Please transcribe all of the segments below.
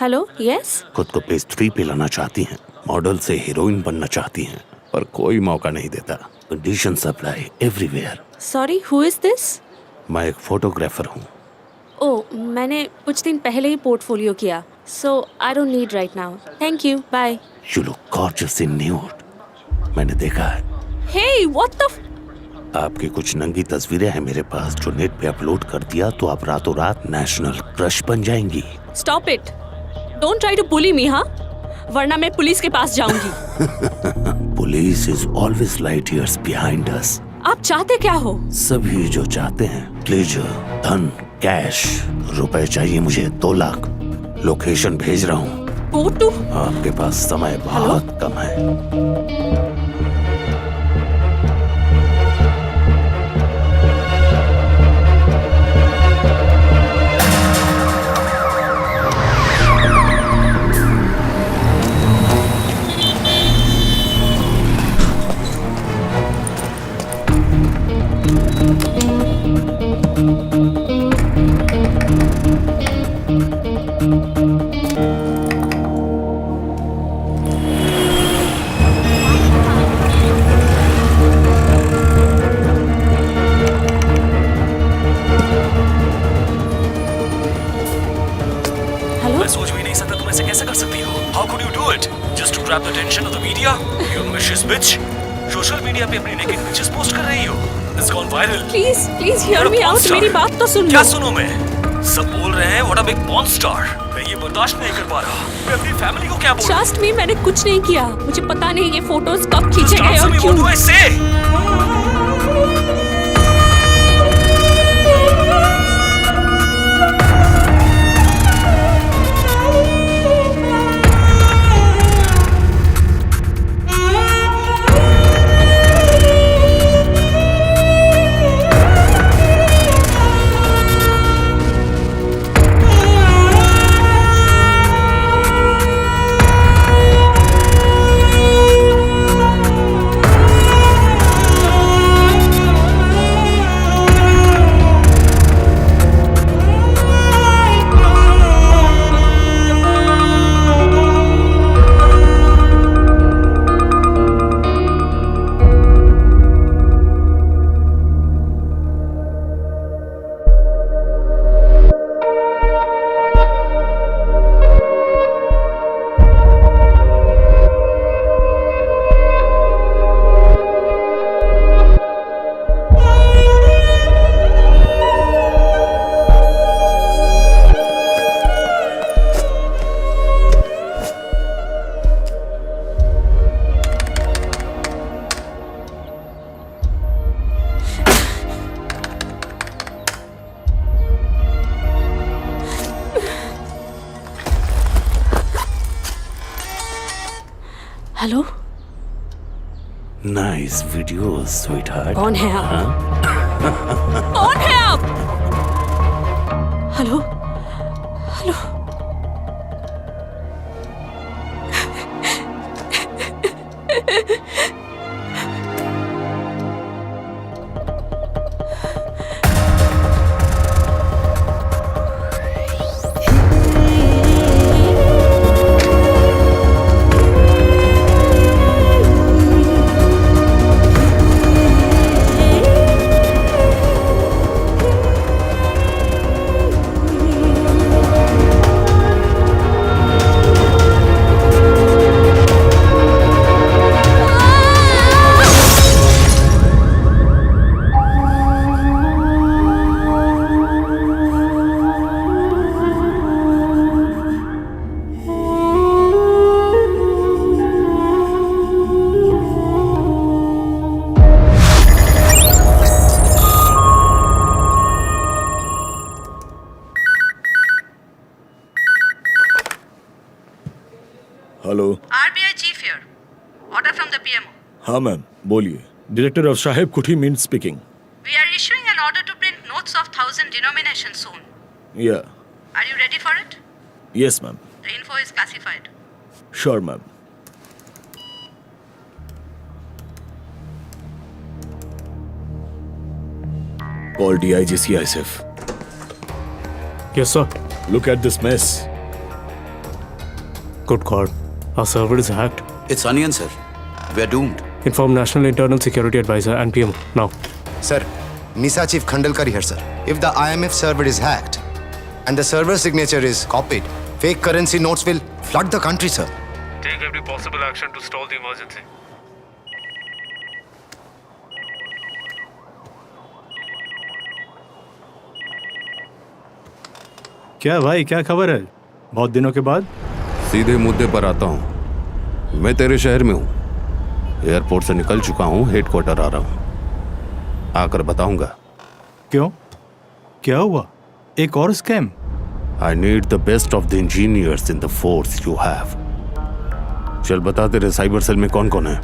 Hello, yes. खुद को page 3 पे लाना चाहती हैं, मॉडल से हीरोइन बनना चाहती हैं, पर कोई मौका नहीं देता। Conditions apply everywhere. Sorry, who is this? मैं एक फोटोग्राफर हूँ। ओह, मैंने कुछ दिन पहले ही पोर्टफोलियो किया, so I don't need right now. Thank you, bye. You look gorgeous in nude. मैंने देखा है। हे, व्हाट द आपकी कुछ नंगी तस्वीरें हैं मेरे पास, जो नेट पे अपलोड कर दिया तो आप रातों रात नेशनल क्रश बन जाएंगी। Stop it. Don't try to bully me, हाँ? वरना मैं पुलिस के पास जाऊंगी। Police is always light years behind us. आप चाहते क्या हो? सभी जो चाहते हैं, प्लेजर, धन, कैश। रुपए चाहिए मुझे 2 लाख। लोकेशन भेज रहा हूँ। Go to. आपके पास समय बहुत कम है। हेलो। मैं सोच भी नहीं सकता तुम ऐसे कैसे कर सकती हो। How could you do it? Just to grab the attention of the media? You vicious bitch. Social media पे अपनी नेकेड पिक्चर्स पोस्ट कर रही हो। It's gone viral. Please please here You're a me porn out. star. मेरी बात तो सुन क्या लो। सुनूं मैं? सब बोल रहे हैं what a big porn star. मैं ये बर्दाश्त नहीं कर पा रहा। मैं अपनी फैमिली को क्या बोलूं? ट्रस्ट मी, मैंने कुछ नहीं किया। मुझे पता नहीं ये फोटोज कब खींचे Just गए answer और me, क्यों। what do I say? Hello. Nice video sweetheart. कौन है आप? कौन है आप? Hello hello. Hello. RBI chief here. Order from the PMO. हाँ मैम, बोलिए। डायरेक्टर ऑफ साहेब कुठी mean speaking. We are issuing an order to print notes of 1,000 denominations soon. या Are you ready for it? Yes ma'am. The info is classified. Sure ma'am. Call DIGC ISF. Yes, sir. Look at this mess. Good God. Our server is hacked. It's onion, sir. We are doomed. Inform National Internal Security Advisor and PM now. Sir, NISA Chief Khandalkar here, sir. If the IMF server is hacked and the server signature is copied, fake currency notes will flood the country, sir. Take every possible action to stall the emergency. क्या भाई, क्या खबर है? बहुत दिनों के बाद। सीधे मुद्दे पर आता हूँ। मैं तेरे शहर में हूँ। एयरपोर्ट से निकल चुका हूँ, हेडक्वार्टर आ रहा हूँ। आकर बताऊंगा। क्यों? क्या हुआ? एक और scam? I need the best of the engineers in the force you have. चल बता, तेरे साइबर सेल में कौन कौन है?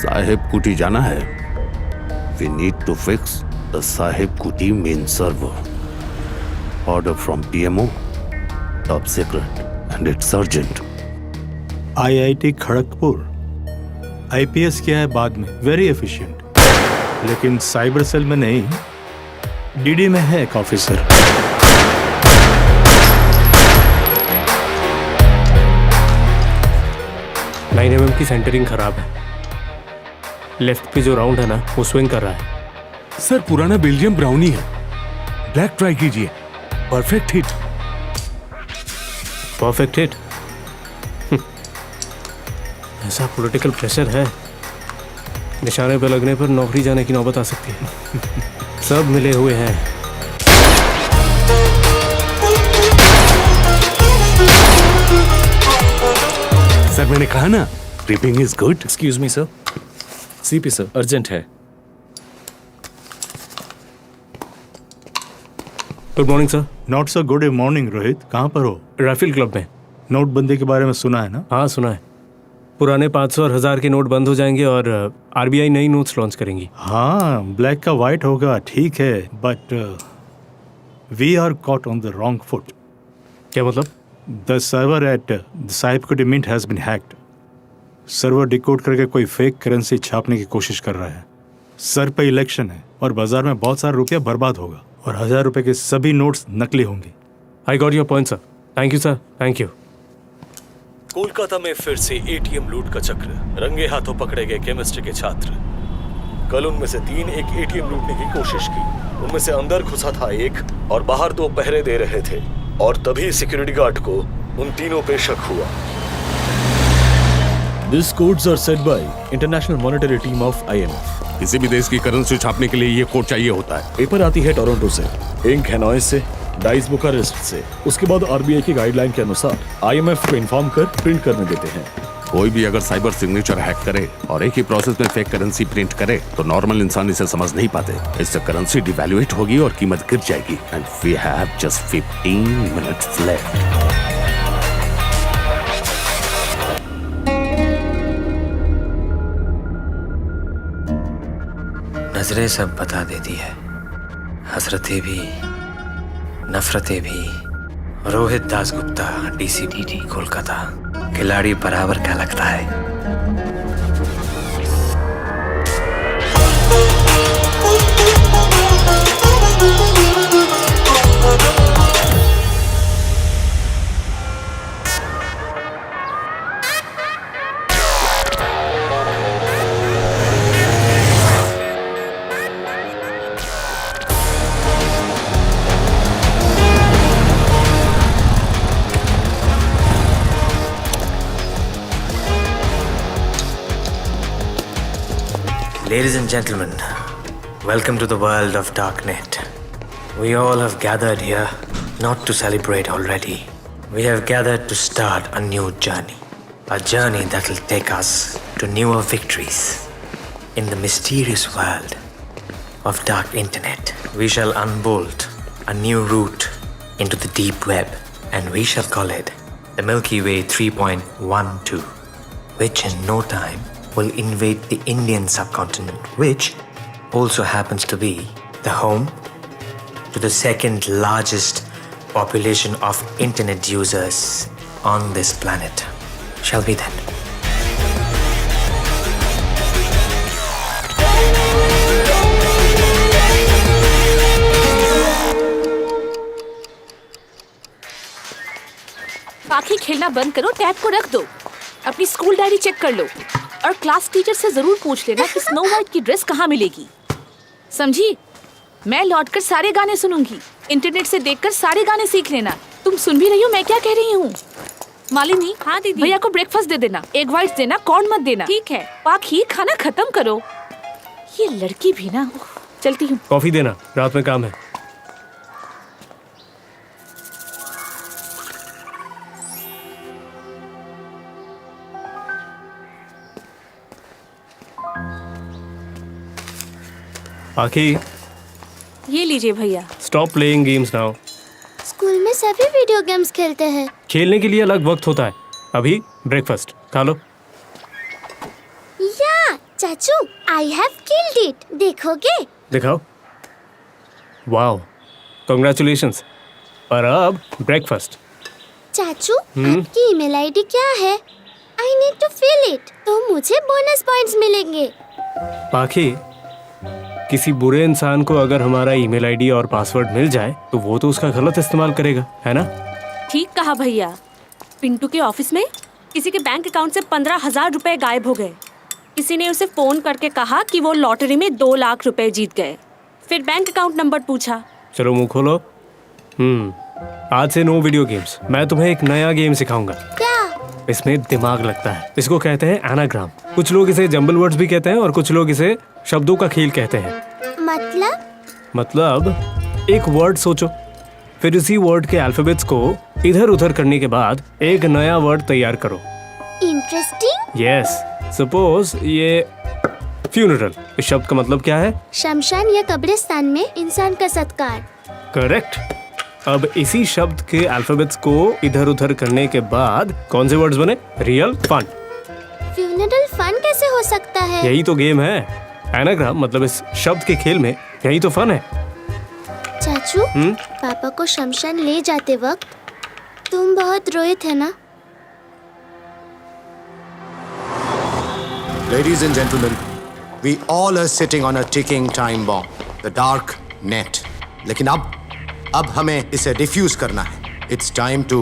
साहिब कुटी जाना है? We need to fix the Sahib Kuti main server. Order from PMO, top secret, and it's urgent. IIT Kharagpur IPS किया है बाद में, वेरी एफिशिएंट, लेकिन साइबर सेल में नहीं, DD में है एक ऑफिसर। 9mm की सेंटरिंग खराब है। लेफ्ट पे जो राउंड है ना, वो स्विंग कर रहा है। सर पुराना बेल्जियम ब्राउनी है, ब्लैक ट्राई कीजिए, परफेक्ट हिट। Perfect hit? ऐसा पॉलिटिकल प्रेशर है, निशाने पे लगने पर नौकरी जाने की नौबत आ सकती है। सब मिले हुए हैं। सर मैंने कहा ना, tripping is good. Excuse me sir, CP sir, urgent है। Good morning sir. Not so good morning Rohit, कहाँ पर हो? राइफल क्लब में। नोटबंदी के बारे में सुना है ना? हाँ सुना है। पुराने 500 और 1000 के नोट बंद हो जाएंगे और आरबीआई नई नोट्स लॉन्च करेंगी। हाँ, ब्लैक का वाइट होगा, ठीक है, but we are caught on the wrong foot. क्या मतलब? The server at the Sahib Kuti mint has been hacked. Server decode करके कोई फेक करेंसी छापने की कोशिश कर रहा है। सर पे इलेक्शन है और बाजार में बहुत सारा रुपया बर्बाद होगा और 1000 रुपए के सभी नोट्स नकली होंगे। I got your point sir. Thank you sir, thank you. Kolkata में फिर से एटीएम लूट का चक्र, रंगे हाथों पकड़े गए केमिस्ट्री के छात्र। कल उनमें से 3 एक एटीएम लूटने की कोशिश की। उनमें से अंदर घुसा था एक और बाहर 2 पहरे दे रहे थे, और तभी सिक्योरिटी गार्ड को उन तीनों पे शक हुआ। These codes are set by International Monetary Team of IMF. किसी भी देश की करेंसी छापने के लिए ये कोड चाहिए होता है। पेपर आती है टोरंटो से, इंक हैनॉय से, डाइस बुखारेस्ट से। उसके बाद आरबीआई की गाइडलाइन के अनुसार IMF को इन्फॉर्म कर प्रिंट करने देते हैं। कोई भी अगर साइबर सिग्नेचर हैक करे और एक ही प्रोसेस में फेक करेंसी प्रिंट करे तो नॉर्मल इंसान इसे समझ नहीं पाते। इससे करेंसी डिवैल्यूएट होगी और कीमत गिर जाएगी। And we have just 15 minutes left. नजरें सब बता देती है, हसरतें भी, नफरतें भी। रोहित दासगुप्ता, DCPD कोलकाता, खिलाड़ी बराबर का लगता है। Ladies and gentlemen, welcome to the world of Darknet. We all have gathered here not to celebrate already. We have gathered to start a new journey. A journey that will take us to newer victories. In the mysterious world of dark internet, we shall unbolt a new route into the deep web, and we shall call it the Milky Way 3.12, which in no time will invade the Indian subcontinent, which also happens to be the home to the second largest population of internet users on this planet. Shall we then? पाखी खेलना बंद करो, tab को रख दो, अपनी school diary check कर लो और क्लास टीचर से जरूर पूछ लेना कि स्नो वाइट की ड्रेस कहाँ मिलेगी, समझी? मैं लौटकर सारे गाने सुनूंगी, इंटरनेट से देखकर सारे गाने सीख लेना। तुम सुन भी रही हो मैं क्या कह रही हूँ? मालिनी, हाँ दीदी, भैया को ब्रेकफास्ट दे देना, एग वाइट्स देना, कॉर्न मत देना। ठीक है। पाखी खाना खत्म करो। ये लड़की भी ना, चलती हूँ। कॉफी देना, रात में काम है। पाखी, ये लीजिए भैया। Stop playing games now. School में सभी वीडियो गेम्स खेलते हैं। खेलने के लिए अलग वक्त होता है। अभी ब्रेकफास्ट खा लो। या चाचू, आई हैव किल्ड इट, देखोगे? दिखाओ। Wow, congratulations. और अब ब्रेकफास्ट। चाचू, आपकी ईमेल आईडी क्या है? I need to fill it, तो मुझे बोनस पॉइंट्स मिलेंगे। पाखी, किसी बुरे इंसान को अगर हमारा ईमेल आईडी और पासवर्ड मिल जाए तो वो तो उसका गलत इस्तेमाल करेगा, है ना? ठीक कहा भैया। पिंटू के ऑफिस में किसी के बैंक अकाउंट से 15,000 रुपए गायब हो गए। किसी ने उसे फोन करके कहा कि वो लॉटरी में 2 लाख रुपए जीत गए। फिर बैंक अकाउंट नंबर पूछा। चलो मुंह खोलो। आज से नो वीडियो गेम्स। मैं तुम्हें एक नया गेम सिखाऊंगा। क्या? इसमें दिमाग लगता है। इसको कहते हैं एनाग्राम। कुछ लोग इसे जंबल वर्ड्स भी कहते हैं और कुछ लोग इसे शब्दों का खेल कहते हैं। मतलब एक वर्ड सोचो, फिर उसी वर्ड के अल्फाबेट्स को इधर उधर करने के बाद एक नया वर्ड तैयार करो। इंटरेस्टिंग। यस, सपोज ये फ्यूनरल, इस शब्द का मतलब क्या है? शमशान या कब्रिस्तान में इंसान का सत्कार। करेक्ट। अब इसी शब्द के अल्फाबेट्स को इधर उधर करने के बाद कौन से वर्ड्स बने? Real, fun. फ्यूनरल फन कैसे हो सकता है? यही तो गेम है। एनाग्राम मतलब इस शब्द के खेल में यही तो फन है। चाचू, पापा को शमशान ले जाते वक्त तुम बहुत रोए थे ना? Ladies and gentlemen, we all are sitting on a ticking time bomb, the dark net. लेकिन अब हमें इसे डिफ्यूज करना है। It's time to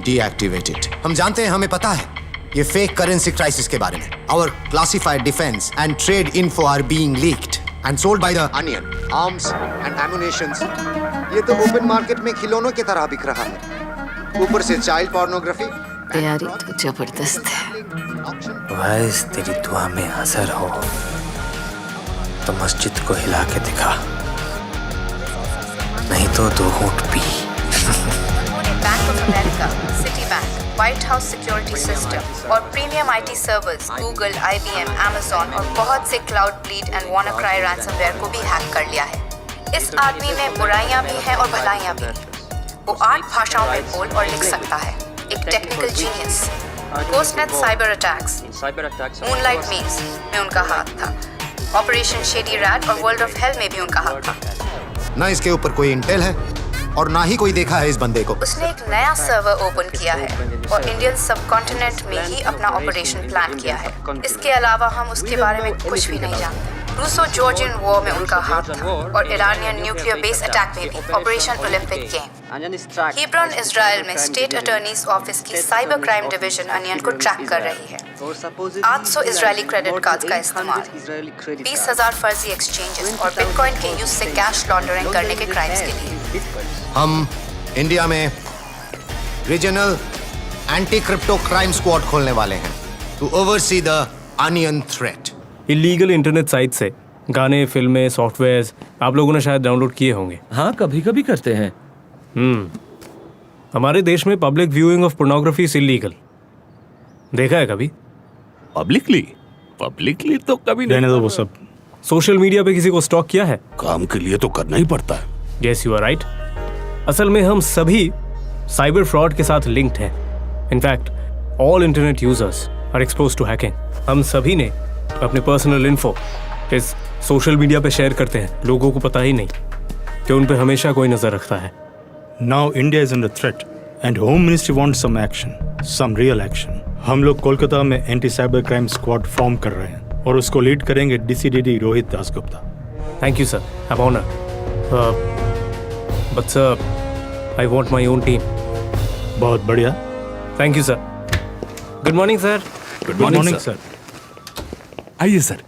deactivate it. हम जानते हैं, हमें पता है ये फेक करेंसी क्राइसिस के बारे में। Our classified defense and trade info are being leaked and sold by the Onion. Arms and ammunitions. ये तो ओपन मार्केट में खिलौनों की तरह बिक रहा है। ऊपर से चाइल्ड पोर्नोग्राफी। तैयारी तो जबरदस्त है। वाइस तेरी दुआ में असर हो तो मस्जिद को हिला के दिखा, नहीं तो 2 घूंट पी। उन्होंने Bank of America, Citibank, White House security system और premium IT servers, Google, IBM, Amazon और बहुत से Cloudbleed and WannaCry ransomware को भी हैक कर लिया है। इस आदमी में बुराइयां भी हैं और भलाइयां भी। वो 8 भाषाओं में बोल और लिख सकता है। एक technical genius. GhostNet cyber attacks, Moonlight memes में उनका हाथ था। ऑपरेशन शेडी रैट और वर्ल्ड ऑफ हेल में भी उनका हाथ था। ना इसके ऊपर कोई इंटेल है और ना ही कोई देखा है इस बंदे को। उसने एक नया सर्वर ओपन किया है और इंडियन सबकॉन्टिनेंट में ही अपना ऑपरेशन प्लान किया है। इसके अलावा हम उसके बारे में कुछ भी नहीं जानते। रूसो जॉर्जियन वॉर में उनका हाथ था और ईरानियन न्यूक्लियर बेस अटैक में भी, ऑपरेशन ओलंपिक गेम। हिब्रॉन इजराइल में स्टेट अटॉर्नीज ऑफिस की साइबर क्राइम डिवीजन अनियन को ट्रैक कर रही है। 800 इजरायली क्रेडिट कार्ड का इस्तेमाल, 20,000 फर्जी एक्सचेंजेस और बिटकॉइन के यूज से कैश लॉन्ड्रिंग करने के क्राइम्स के लिए। हम इंडिया में regional anti crypto crime squad खोलने वाले हैं to oversee the onion threat. Illegal internet site से गाने, फिल्में, सॉफ्टवेयर्स आप लोगों ने शायद डाउनलोड किए होंगे। हाँ, कभी कभी करते हैं। हमारे देश में public viewing of pornography is illegal. देखा है कभी? पब्लिकली तो कभी नहीं। रहने दो वो सब। सोशल मीडिया पे किसी को स्टॉक किया है? काम के लिए तो करना ही पड़ता है। Yes, you are right. असल में हम सभी साइबर फ्रॉड के साथ लिंक्ड हैं। In fact all internet users are exposed to hacking. हम सभी ने अपने पर्सनल इन्फो इस सोशल मीडिया पे शेयर करते हैं। लोगों को पता ही नहीं कि उन पे हमेशा कोई नजर रखता है। Now India is under threat and Home Ministry wants some action, some real action. हम लोग कोलकाता में anti cyber crime squad form कर रहे हैं और उसको लीड करेंगे DCDD Rohit Dasgupta. Thank you sir, I am honoured. But sir, I want my own team. बहुत बढ़िया। Thank you sir. Good morning sir. Good good morning sir. आइए sir.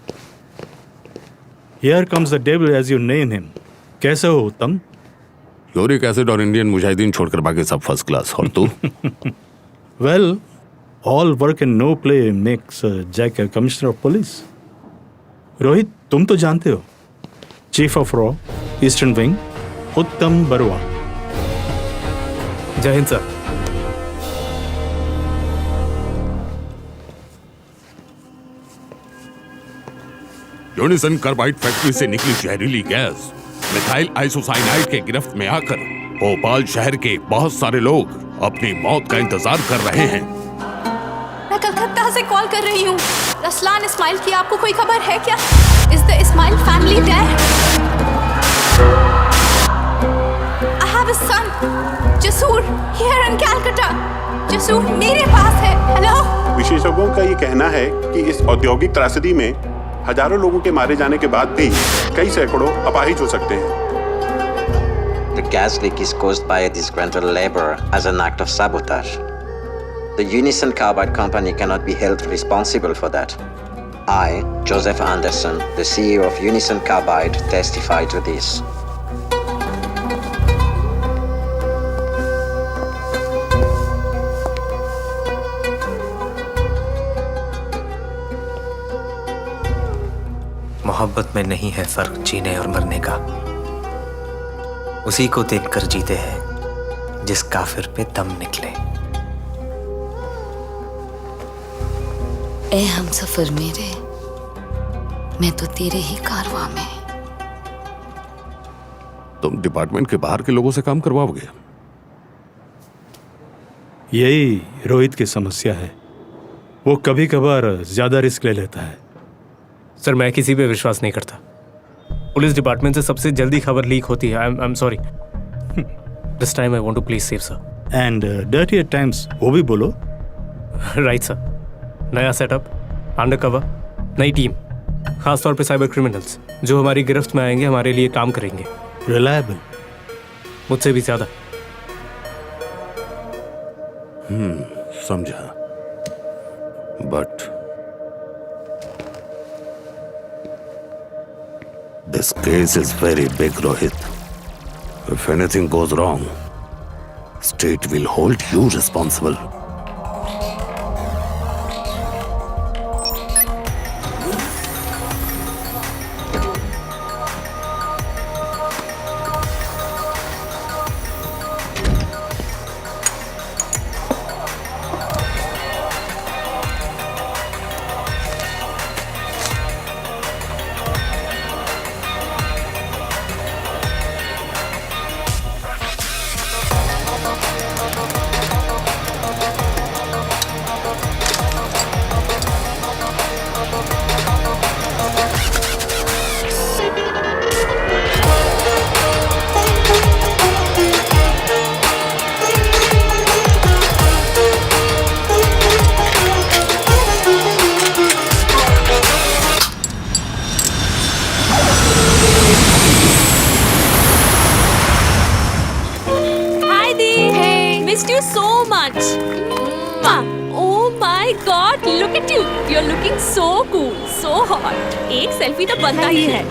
Here comes the devil as you name him. कैसे हो Uttam? Uric acid और Indian Mujahideen छोड़कर बाकी सब first class. और तू? Well, all work and no play makes Jack commissioner of police. Rohit, तुम तो जानते हो, चीफ ऑफ रॉ eastern wing Uttam Barua. Jai Hind sir. यूनिसन कार्बाइड फैक्ट्री से निकली जहरीली गैस मिथाइल आइसोसाइनाइड के गिरफ्त में आकर भोपाल शहर के बहुत सारे लोग अपनी मौत का इंतजार कर रहे हैं। मैं कलकत्ता से कॉल कर रही हूँ। रसलान इस्माइल की आपको कोई खबर है क्या? Is the Ismail family there? I have a son Jasur here in Calcutta. Jasur मेरे पास है। हेलो। विशेषज्ञों का ये कहना है कि इस औद्योगिक त्रासदी में हजारों लोगों के मारे जाने के बाद भी कई सैकड़ों अपाहिज हो सकते हैं। The gas leak is caused by a disgruntled laborer as an act of sabotage. The Unison Carbide Company cannot be held responsible for that. I, Joseph Anderson, the CEO of Unison Carbide, testify to this. मोहब्बत में नहीं है फर्क जीने और मरने का। उसी को देखकर जीते हैं जिस काफिर पे दम निकले। ए हम सफर मेरे, मैं तो तेरे ही कारवां में। तुम डिपार्टमेंट के बाहर के लोगों से काम करवाओगे? यही रोहित की समस्या है। वो कभी कभार ज्यादा रिस्क ले लेता है। सर, मैं किसी पे विश्वास नहीं करता। पुलिस डिपार्टमेंट से सबसे जल्दी खबर लीक होती है। I am sorry. This time I want to please save sir. And dirty eight times वो भी बोलो। Right sir. नया सेटअप, अंडरकवर, नई टीम, खासतौर पे साइबर क्रिमिनल्स जो हमारी गिरफ्त में आएंगे, हमारे लिए काम करेंगे। रिलायबल। मुझसे भी ज्यादा। समझा। But this case is very big, Rohit. If anything goes wrong, state will hold you responsible. missed you so much. Oh my God, look at you. You're looking so cool, so hot. एक selfie तो बनता ही है.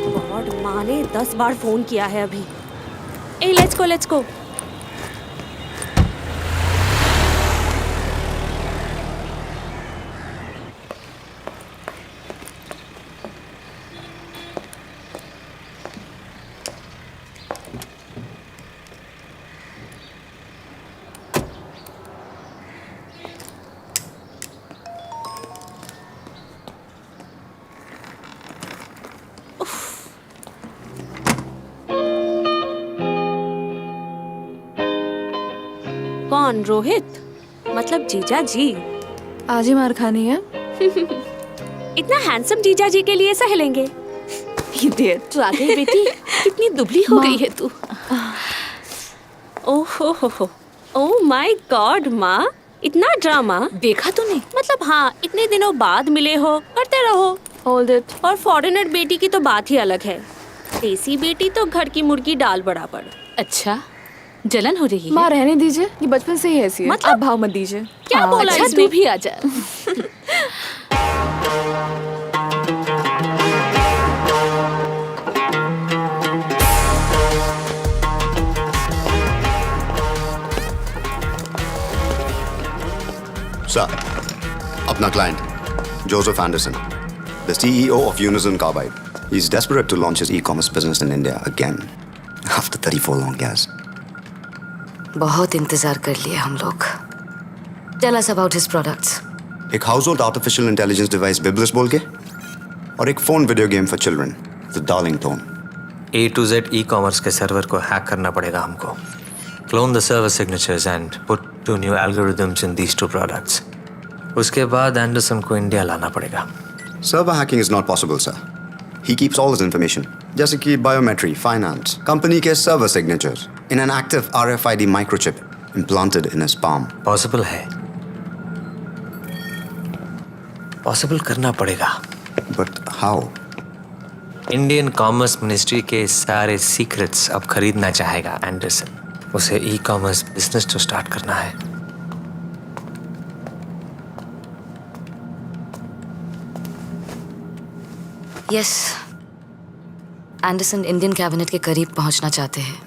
God, माँ ने 10 बार phone किया है अभी. Hey, let's go. कौन? रोहित? मतलब जीजा जी? आज ही मार खानी है. इतना हैंडसम जीजा जी के लिए सहेलेंगे. राधे बेटी, कितनी दुबली हो गई है तू. ओह माय गॉड माँ, इतना ड्रामा देखा तूने? मतलब हाँ, इतने दिनों बाद मिले हो, करते रहो. Hold it. और फॉरेनर बेटी की तो बात ही अलग है. देसी बेटी तो घर की मुर्गी डाल बराबर. अच्छा, जलन हो रही है? माँ रहने दीजिए, ये बचपन से ही ऐसी है। मतलब? आप भाव मत दीजिए। क्या बोला अच्छा, इसमें? तू भी आ जा। Sir, अपना client, Joseph Anderson, the CEO of Unison Carbide. He's desperate to launch his e-commerce business in India again, after 34 long years. बहुत इंतजार कर लिया हम लोग। Tell us about his products. एक household artificial intelligence device Biblis बोल के, और एक phone video game for children, the Darling Tone. A to Z e-commerce के सर्वर को हैक करना पड़ेगा हमको। Clone the server signatures and put 2 new algorithms in these 2 products. उसके बाद एंडरसन को इंडिया लाना पड़ेगा। Server hacking is not possible, sir. He keeps all his information, जैसे कि biometry, finance, company के server signatures, in an active RFID microchip implanted in his palm. Possible है। Possible करना पड़ेगा। But how? Indian commerce ministry के सारे secrets अब खरीदना चाहेगा एंडरसन। उसे ई कॉमर्स बिजनेस तो स्टार्ट करना है। यस, एंडरसन इंडियन कैबिनेट के करीब पहुंचना चाहते हैं।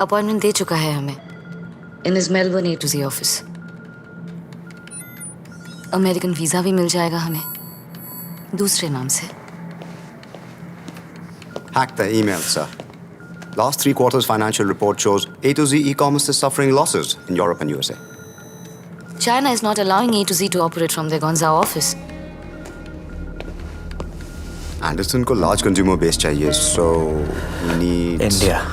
अपॉइंटमेंट दे चुका है हमें in his Melbourne A2Z office. American visa भी मिल जाएगा हमें दूसरे नाम से। Hack the email, sir. Last 3 quarters financial report shows A2Z e-commerce is suffering losses in Europe and USA. China is not allowing A2Z to operate from their Gonzhou office. Anderson को large consumer base चाहिए, so he needs India.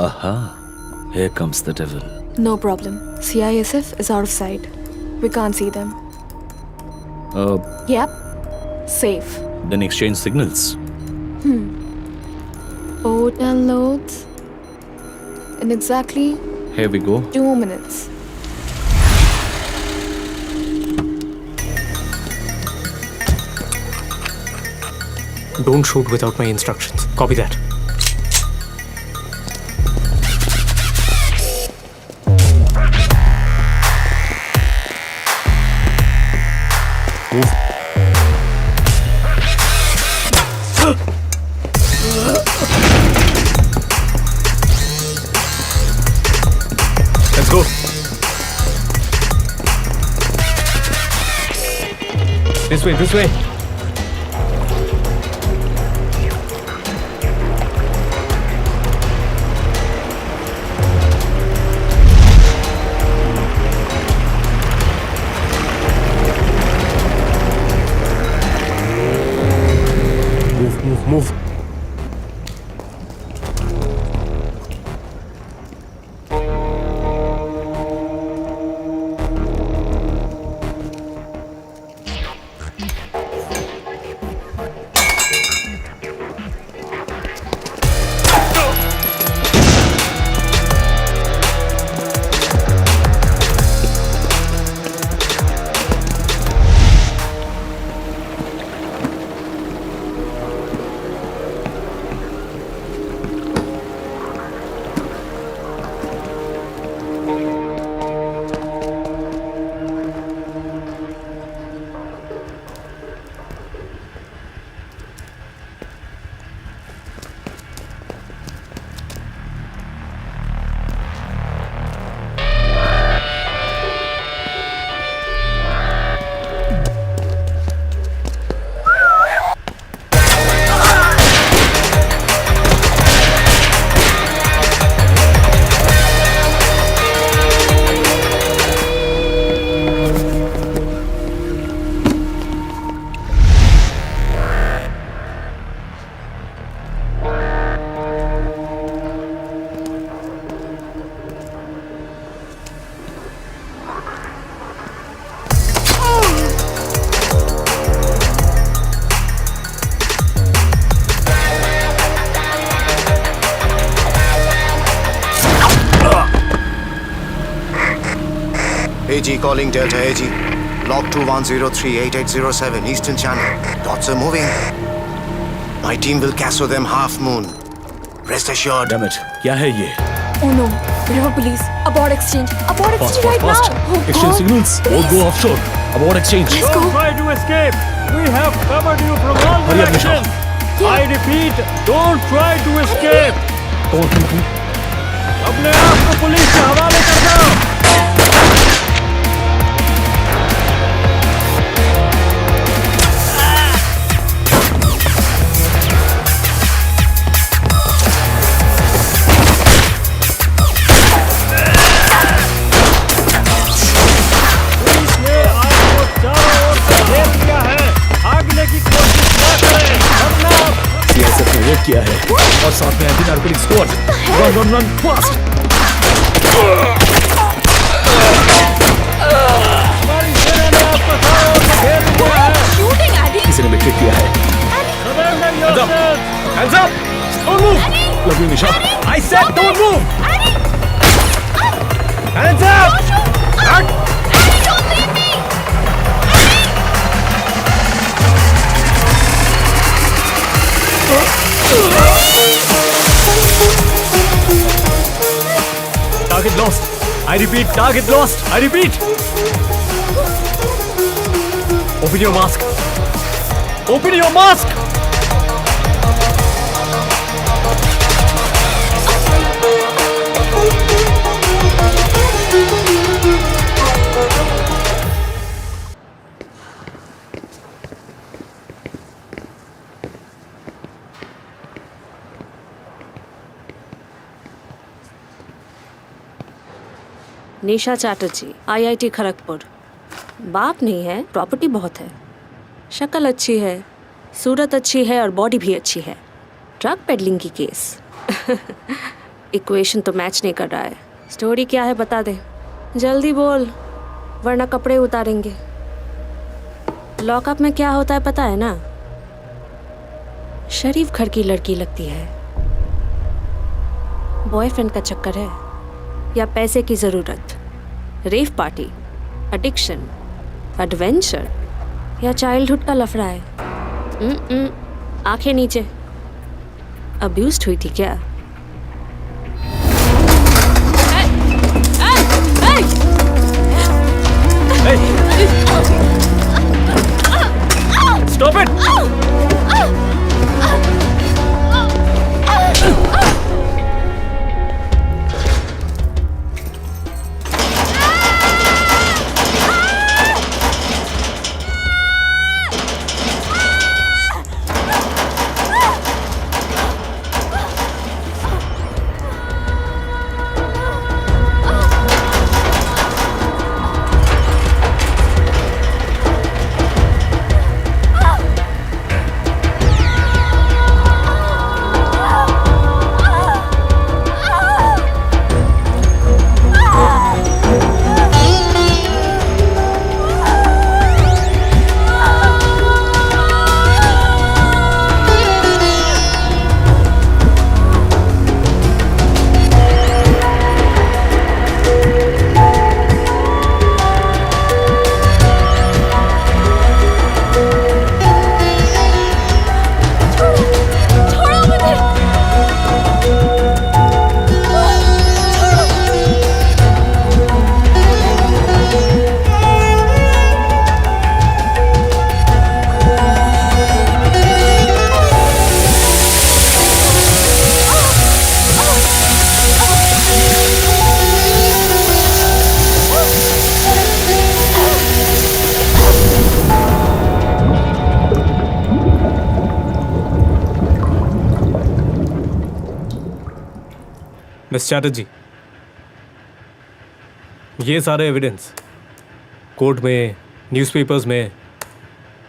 Aha, here comes the devil. No problem. CISF is out of sight. We can't see them. Yep. Safe. Then exchange signals. Boat unloads in exactly Here we go. 2 minutes. Don't shoot without my instructions. Copy that. Move. Let's go. This way, this way. Move. AG calling Delta AG. Log 21038807 Eastern Channel. Dots are moving. My team will casso them half moon. Rest assured. Damn it. क्या है ये? Oh no, river police. Abort exchange. Abort exchange right now. Oh Exchange God. signals. All go offshore. Abort exchange. Let's go. Try to escape. We have covered you from all Hurry up, Nisha. directions. I repeat, don't try to escape. अपने आप को police के हवाले कर दो। Police ने आपको चारों ओर से घेर लिया है। भागने की कोशिश न करें, वरना CISF ने रेड किया है और साथ में anti narcotic squad. Run fast. हमारी सेना ने आपको चारों ओर से घेर लिया है। Shooting, Addy. किसी ने मिट्रिक किया है। Surrender yourselves. Hands up! Don't move! Love you, Nisha. I said don't move! Hands up! Target lost. I repeat, target lost. I repeat. Open your mask. Open your mask. Nisha Chatterjee, IIT Kharagpur. बाप नहीं है, property बहुत है, शक्ल अच्छी है, सूरत अच्छी है और बॉडी भी अच्छी है। ड्रग पेडलिंग की केस। इक्वेशन तो मैच नहीं कर रहा है। स्टोरी क्या है बता दे, जल्दी बोल वरना कपड़े उतारेंगे। लॉकअप में क्या होता है पता है ना? शरीफ घर की लड़की लगती है। बॉयफ्रेंड का चक्कर है या पैसे की ज़रूरत, रेव पार्टी, एडिक्शन, एडवेंचर या चाइल्डहुड का लफड़ा है? आंखें नीचे। अब्यूज्ड हुई थी क्या? Stop it! मिस चैटर्जी, ये सारे एविडेंस कोर्ट में, न्यूज़पेपर्स में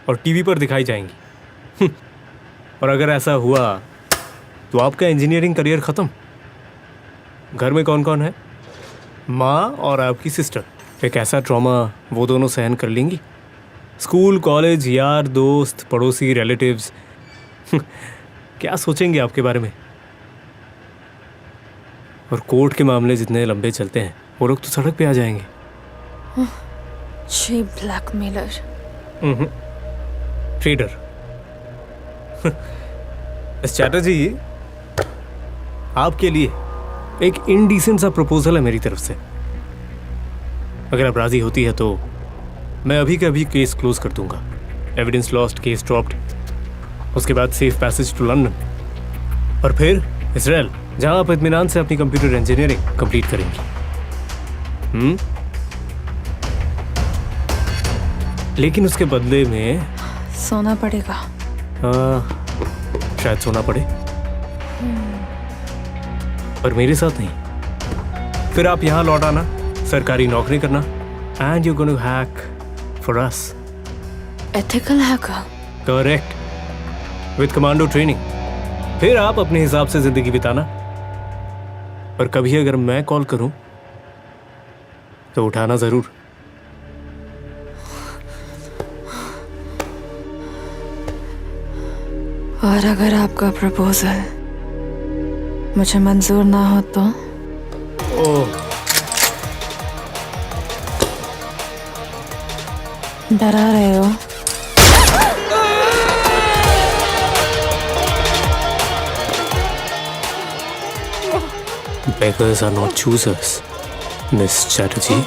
और टीवी पर दिखाई जाएंगी। और अगर ऐसा हुआ तो आपका इंजीनियरिंग करियर ख़त्म। घर में कौन कौन है? माँ और आपकी सिस्टर। एक ऐसा ट्रॉमा वो दोनों सहन कर लेंगी? स्कूल, कॉलेज, यार दोस्त, पड़ोसी, रिलेटिव्स क्या सोचेंगे आपके बारे में? और कोर्ट के मामले जितने लंबे चलते हैं वो लोग तो सड़क पे आ जाएंगे। cheap blackmailer. ट्रेडर। चैटर्जी, आपके लिए एक इनडिसेंट सा प्रपोजल है मेरी तरफ से। अगर आप राजी होती है तो मैं अभी के अभी केस क्लोज कर दूंगा। एविडेंस लॉस्ट, केस ड्रॉप्ड, उसके बाद सेफ पैसेज टू लंदन और फिर इसराइल, जहां आप इत्मीनान से अपनी कंप्यूटर इंजीनियरिंग कंप्लीट करेंगी। लेकिन उसके बदले में सोना पड़ेगा। शायद सोना पड़े, पर मेरे साथ नहीं। फिर आप यहां लौट आना, सरकारी नौकरी करना, and you gonna hack for us. Ethical hacker? Correct, with commando training. फिर आप अपने हिसाब से जिंदगी बिताना, पर कभी अगर मैं कॉल करूं तो उठाना जरूर। और अगर आपका प्रपोजल मुझे मंजूर ना हो तो? ओह, डरा रहे हो? Beggars are not choosers, Miss Chatterjee.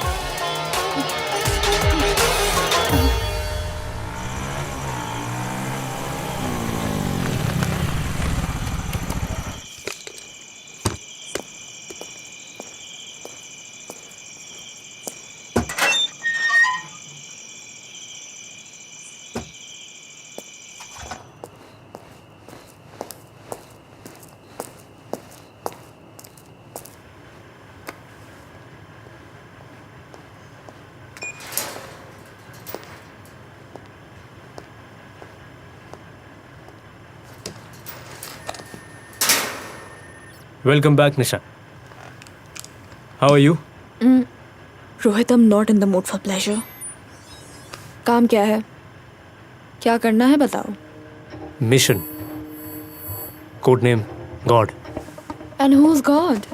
Welcome back, Nisha. How are you? Rohit, I'm not in the mood for pleasure. काम क्या है? क्या करना है बताओ। Mission. Codename God. And who's God?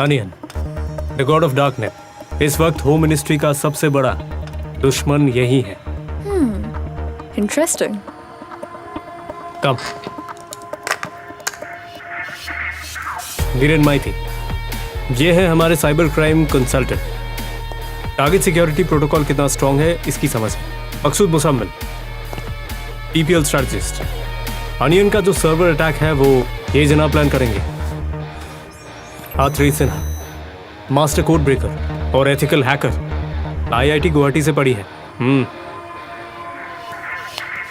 Onion. The God of Darknet. इस वक्त होम मिनिस्ट्री का सबसे बड़ा दुश्मन यही है। Interesting. Come. वीरेन माइती, ये है हमारे cyber crime consultant. Target security protocol कितना स्ट्रांग है इसकी समझ है। मकसूद मुसम्मिल, टीपीएल स्ट्रेटजिस्ट। अनियन का जो सर्वर अटैक है वो ये जनाब प्लान करेंगे। Atreya Sinha, master code breaker और एथिकल हैकर, आईआईटी गुवाहाटी से पढ़ी है।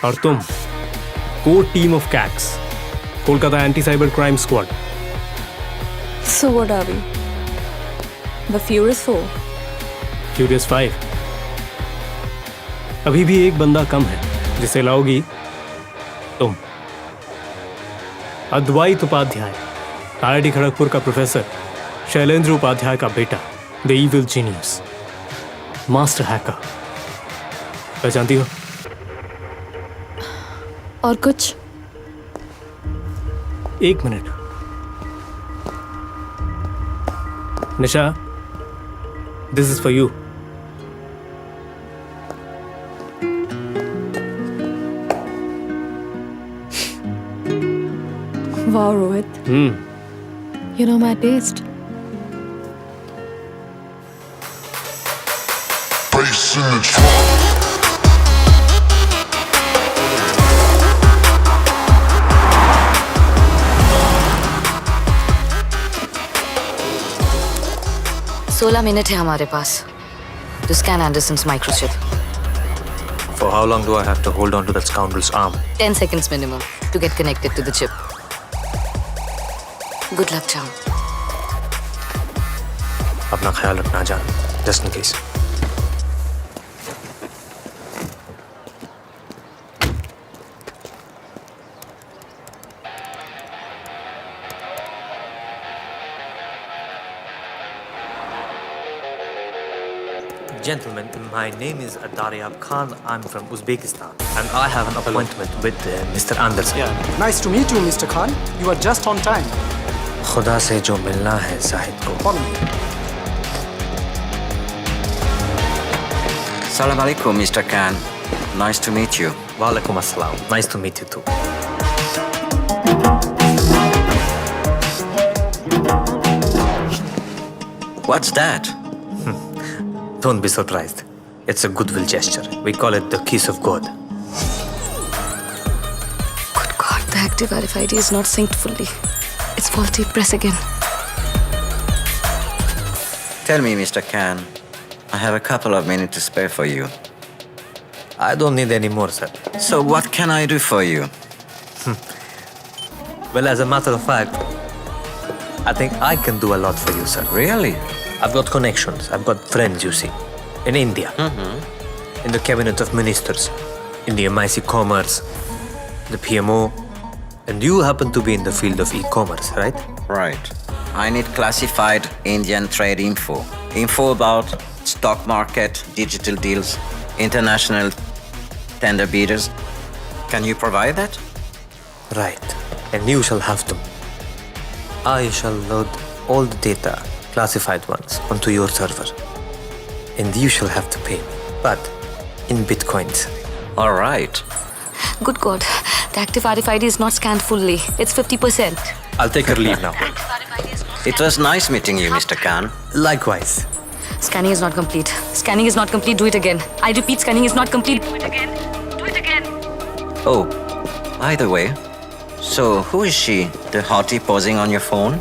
और तुम core team of KACS, Kolkata anti cyber crime squad. So what are we? The Furious 4? Furious 5? अभी भी एक बंदा कम है जिसे लाओगी तुम। अद्वैत उपाध्याय, आईआईटी खड़गपुर का प्रोफेसर, शैलेंद्र उपाध्याय का बेटा, the evil genius, master hacker. पहचानती हो? और कुछ? एक minute. Nisha, this is for you. Wow, Rohit. You know my taste. Bass in the trunk. Minute है हमारे पास to scan Anderson's microchip. For how long do I have to hold on to that scoundrel's arm? 10 seconds minimum to get connected to the chip. Good luck, Cham. अपना ख्याल रखना जान, just in case. Gentlemen, my name is Daryab Khan. I'm from Uzbekistan, and I have an appointment with Mr. Anderson. Nice to meet you, Mr. Khan. You are just on time. खुदा से जो मिलना है जाहिद को। Follow me. Salam alaikum, Mr. Khan. Nice to meet you. Walaikum assalam. Nice to meet you too. What's that? Don't be surprised. It's a goodwill gesture. We call it the kiss of God. Good God, the active RFID is not synced fully. It's faulty. Press again. Tell me, Mr. Khan. I have a couple of minutes to spare for you. I don't need any more, sir. So what can I do for you? Well, as a matter of fact, I think I can do a lot for you, sir. Really? I've got connections. I've got friends, you see. In India. In the cabinet of ministers. In the MIC Commerce. The PMO. And you happen to be in the field of e-commerce, right? Right. I need classified Indian trade info. Info about stock market, digital deals, international tender bidders. Can you provide that? Right. And you shall have them. I shall load all the data, classified ones, onto your server. And you shall have to pay me. But in bitcoins. All right. Good God, the active RFID is not scanned fully. It's 50%. I'll take her leave now. It was nice meeting you, Mr. Khan. Likewise. Scanning is not complete. Scanning is not complete. Do it again. I repeat, scanning is not complete. Do it again. Do it again. Oh, by the way, so who is she, the hottie posing on your phone?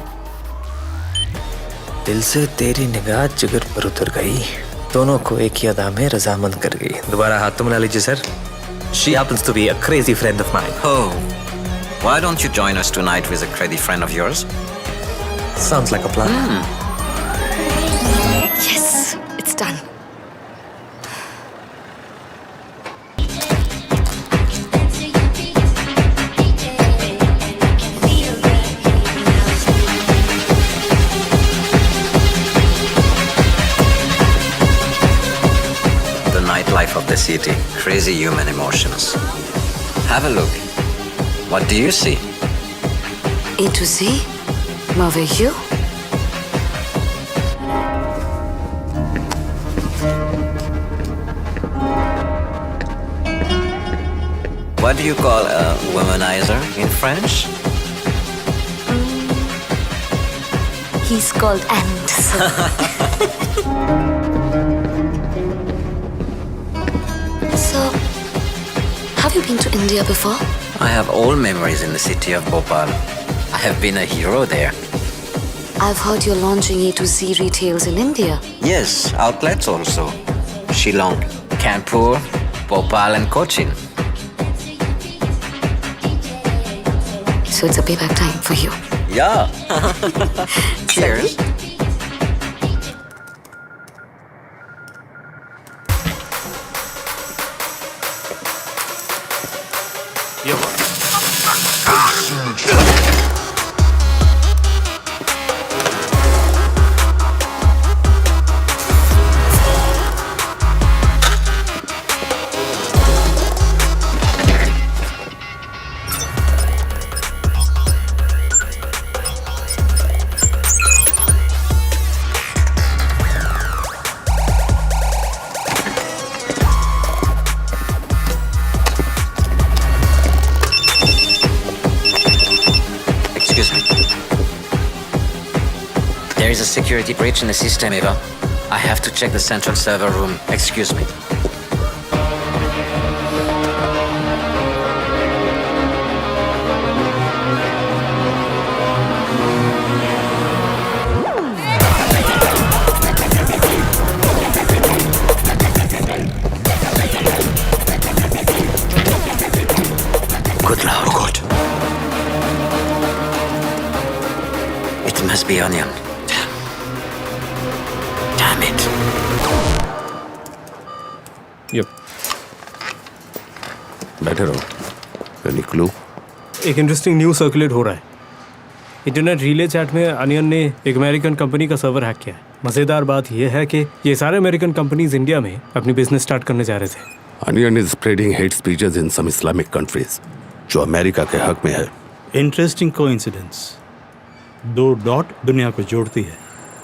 दिल से तेरी निगाह जिगर पर उतर गई, दोनों को एक ही अदा में रजामंद कर गई. दोबारा हाथ तो मिला लीजिए sir. She happens to be a crazy friend of mine. Oh, why don't you join us tonight with a crazy friend of yours? Sounds like a plan. Yes, it's done. Nightlife of the city, crazy human emotions. Have a look. What do you see? A to Z, merveilleux. What do you call a womanizer in French? He's called Anderson. So, have you been to India before? I have all memories in the city of Bhopal. I have been a hero there. I've heard you're launching A to Z retails in India. Yes, outlets also. Shillong, Kanpur, Bhopal and Cochin. So it's a payback time for you. Yeah. Cheers. There is a security breach in the system, Eva. I have to check the central server room. Excuse me. Good Lord. Oh, God. It must be Onion. Damn it. Yep. बैठे रहो. Any clue? एक interesting news circulate हो रहा है. Internet relay chat में onion ने एक American company का सर्वर हैक किया है. मज़ेदार बात यह है कि ये सारे अमेरिकन कंपनीज इंडिया में अपनी बिजनेस स्टार्ट करने जा रहे थे. Onion is spreading hate speeches in some Islamic countries, जो अमेरिका के हक में है. Interesting coincidence. 2 डॉट दुनिया को जोड़ती है,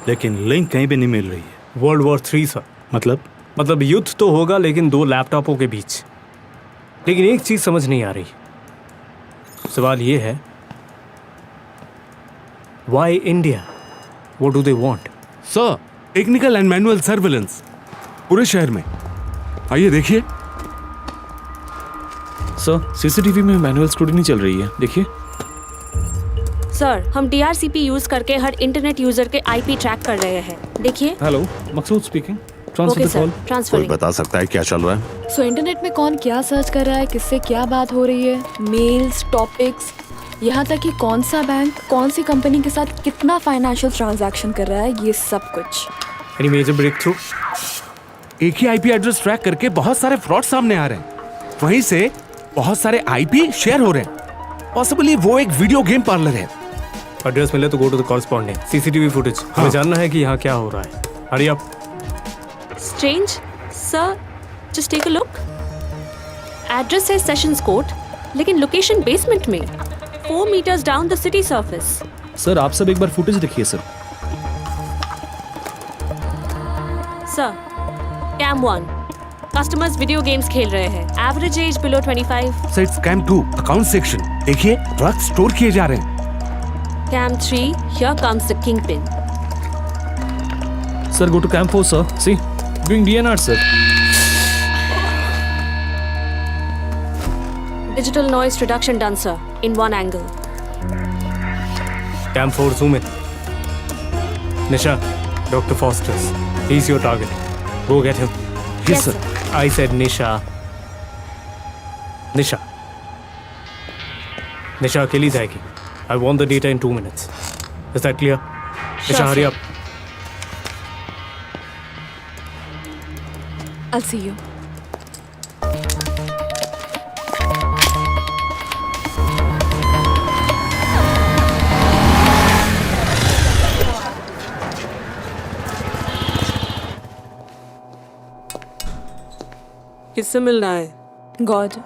लेकिन लिंक कहीं भी नहीं मिल रही है. World War III sir. मतलब मतलब युद्ध तो होगा लेकिन दो लैपटॉपों के बीच। लेकिन एक चीज समझ नहीं आ रही। सवाल ये है, why India? What do they want? Sir, technical and manual surveillance पूरे शहर में। आइए देखिए। सर, सीसीटीवी में मैनुअल स्क्रूटिनी चल रही है, देखिए। सर, हम DRCP यूज करके हर इंटरनेट यूजर के IP ट्रैक कर रहे हैं, देखिए। Hello, Maqsood speaking. Transfer the call. कोई बता सकता है क्या चल रहा है? सो इंटरनेट में कौन क्या सर्च कर रहा है, किससे क्या बात हो रही है, मेल्स, टॉपिक्स, यहाँ तक कि कौन सा बैंक कौन सी कंपनी के साथ कितना फाइनेंशियल ट्रांजैक्शन कर रहा है, ये सब कुछ। Any major breakthrough? एक ही IP एड्रेस ट्रैक करके बहुत सारे फ्रॉड सामने आ रहे हैं। वहीं से बहुत सारे IP शेयर हो रहे हैं। पॉसिबली वो एक वीडियो गेम पार्लर है। एड्रेस मिले तो go to the corresponding CCTV footage. हमें जानना है कि यहाँ क्या हो रहा है। Hurry up. Strange, sir. Just take a look. Address है Sessions Court, लेकिन लोकेशन बेसमेंट में, 4 meters down the city surface. Sir, आप सब एक बार फुटेज देखिए sir. Sir, Cam 1. Customers video games खेल रहे हैं. Average age below 25. Sir, it's Cam 2 account section. देखिए, ड्रग्स स्टोर किए जा रहे हैं। Cam 3, here comes the kingpin. Sir, go to Cam 4 sir. See, doing DNR sir. Digital noise reduction done, sir, in one angle. Cam 4 zoom in. Nisha, Dr. Foster's. He's your target. Go get him. Yes, sir. I said Nisha. Nisha. Nisha अकेली जाएगी. I want the data in 2 minutes. Is that clear? Nisha, hurry up. I'll see you. किससे मिलना है? God.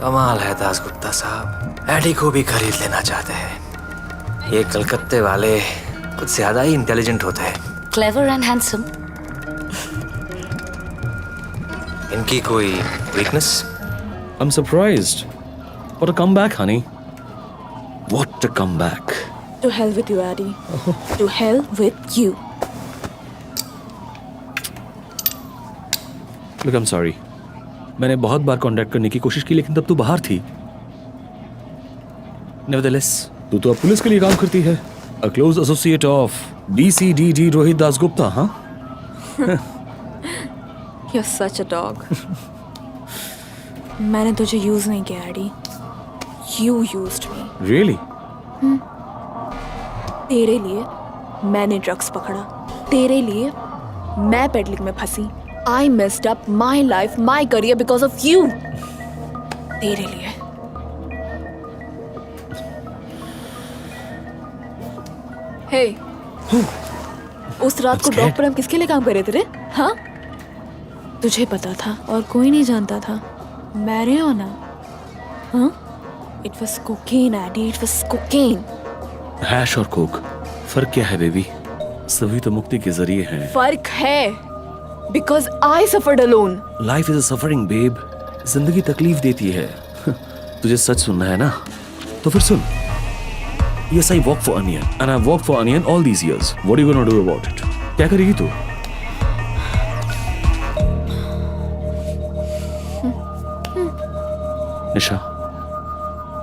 कमाल है दासगुप्ता साहब, AD को भी खरीद लेना चाहते हैं। ये कलकत्ते वाले कुछ ज्यादा ही इंटेलिजेंट होते हैं। Clever and handsome. इनकी कोई weakness? I'm surprised. What a comeback, honey. What a comeback. To hell with you, Addy. To hell with you. Look, I'm sorry. मैंने बहुत बार कांटेक्ट करने की कोशिश की लेकिन तब तू बाहर थी। Nevertheless, तू तो अब पुलिस के लिए काम करती है। A close associate of DCDD Rohit Dasgupta, हाँ? You're such a dog. मैंने तुझे यूज नहीं किया, AD. You used me. Really? तेरे लिए मैंने ड्रग्स पकड़ा, तेरे लिए मैं पेडलिंग में फंसी। I messed up my life, my career because of you. तेरे लिए। Hey, उस रात को डॉग पर हम किसके लिए काम कर रहे थे रे? हाँ? तुझे पता था और कोई नहीं जानता था। Marijuana. हाँ? It was cocaine, Addy. It was cocaine. Hash और कोक, फर्क क्या है बेबी? सभी तो मुक्ति के जरिए हैं। फर्क है because I suffered alone. Life is a suffering, babe. जिंदगी तकलीफ देती है। तुझे सच सुनना है ना? तो फिर सुन। Yes, I work for Onion, and I've worked for Onion all these years. What are you gonna do about it? क्या करेगी तू? निशा,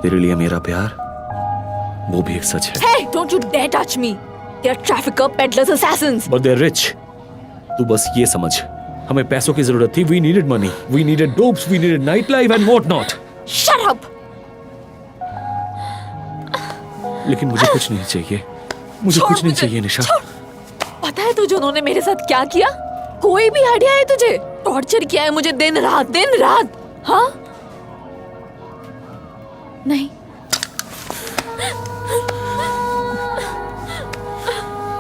तेरे लिए मेरा प्यार वो भी एक सच है। Hey, don't you dare touch me. They're trafficker, peddlers, assassins. But they're rich. तू बस ये समझ, हमें पैसों की जरूरत थी। We needed money. We needed dopes. We needed nightlife and what not. Shut up. लेकिन मुझे कुछ नहीं चाहिए। मुझे कुछ नहीं चाहिए निशा। पता है तुझे उन्होंने मेरे साथ क्या किया? कोई भी आइडिया है तुझे? टॉर्चर किया है मुझे दिन रात, हाँ? नहीं।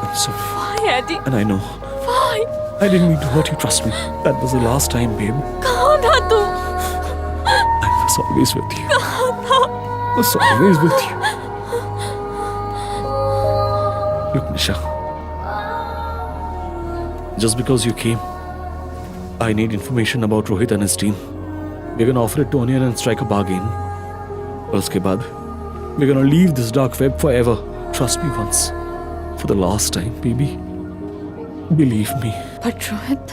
I'm sorry. Why, Eddie? And I know. Why? I didn't mean to hurt you, trust me. That was the last time, babe. कहाँ था तू? I was always with you. कहाँ था? I was always with you. Look, Nisha. Just because you came, I need information about Rohit and his team. We're gonna offer it to Onion and strike a bargain. Uske baad, we're gonna leave this dark web forever. Trust me once. For the last time, baby. Believe me. But Rohit.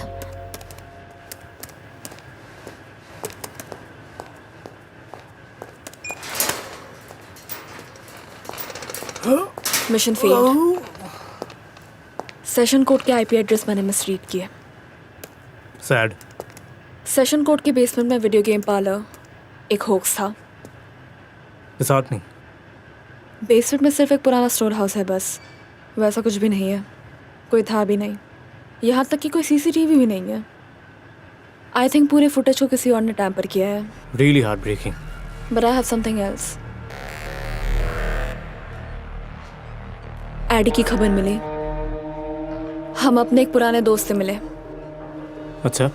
Mission failed. Session code के IP address मैंने misread किए। Sad. Session code के basement में video game parlour एक hoax था। साथ नहीं। Basement में सिर्फ एक पुराना स्टोर हाउस है बस, वैसा कुछ भी नहीं है। कोई था भी नहीं, यहाँ तक कि कोई सीसीटीवी भी नहीं है। आई थिंक पूरे फुटेज को किसी और ने टैम्पर किया है। Really heart breaking. But I have something else. Eddie की खबर मिली। हम अपने एक पुराने दोस्त से मिले। अच्छा।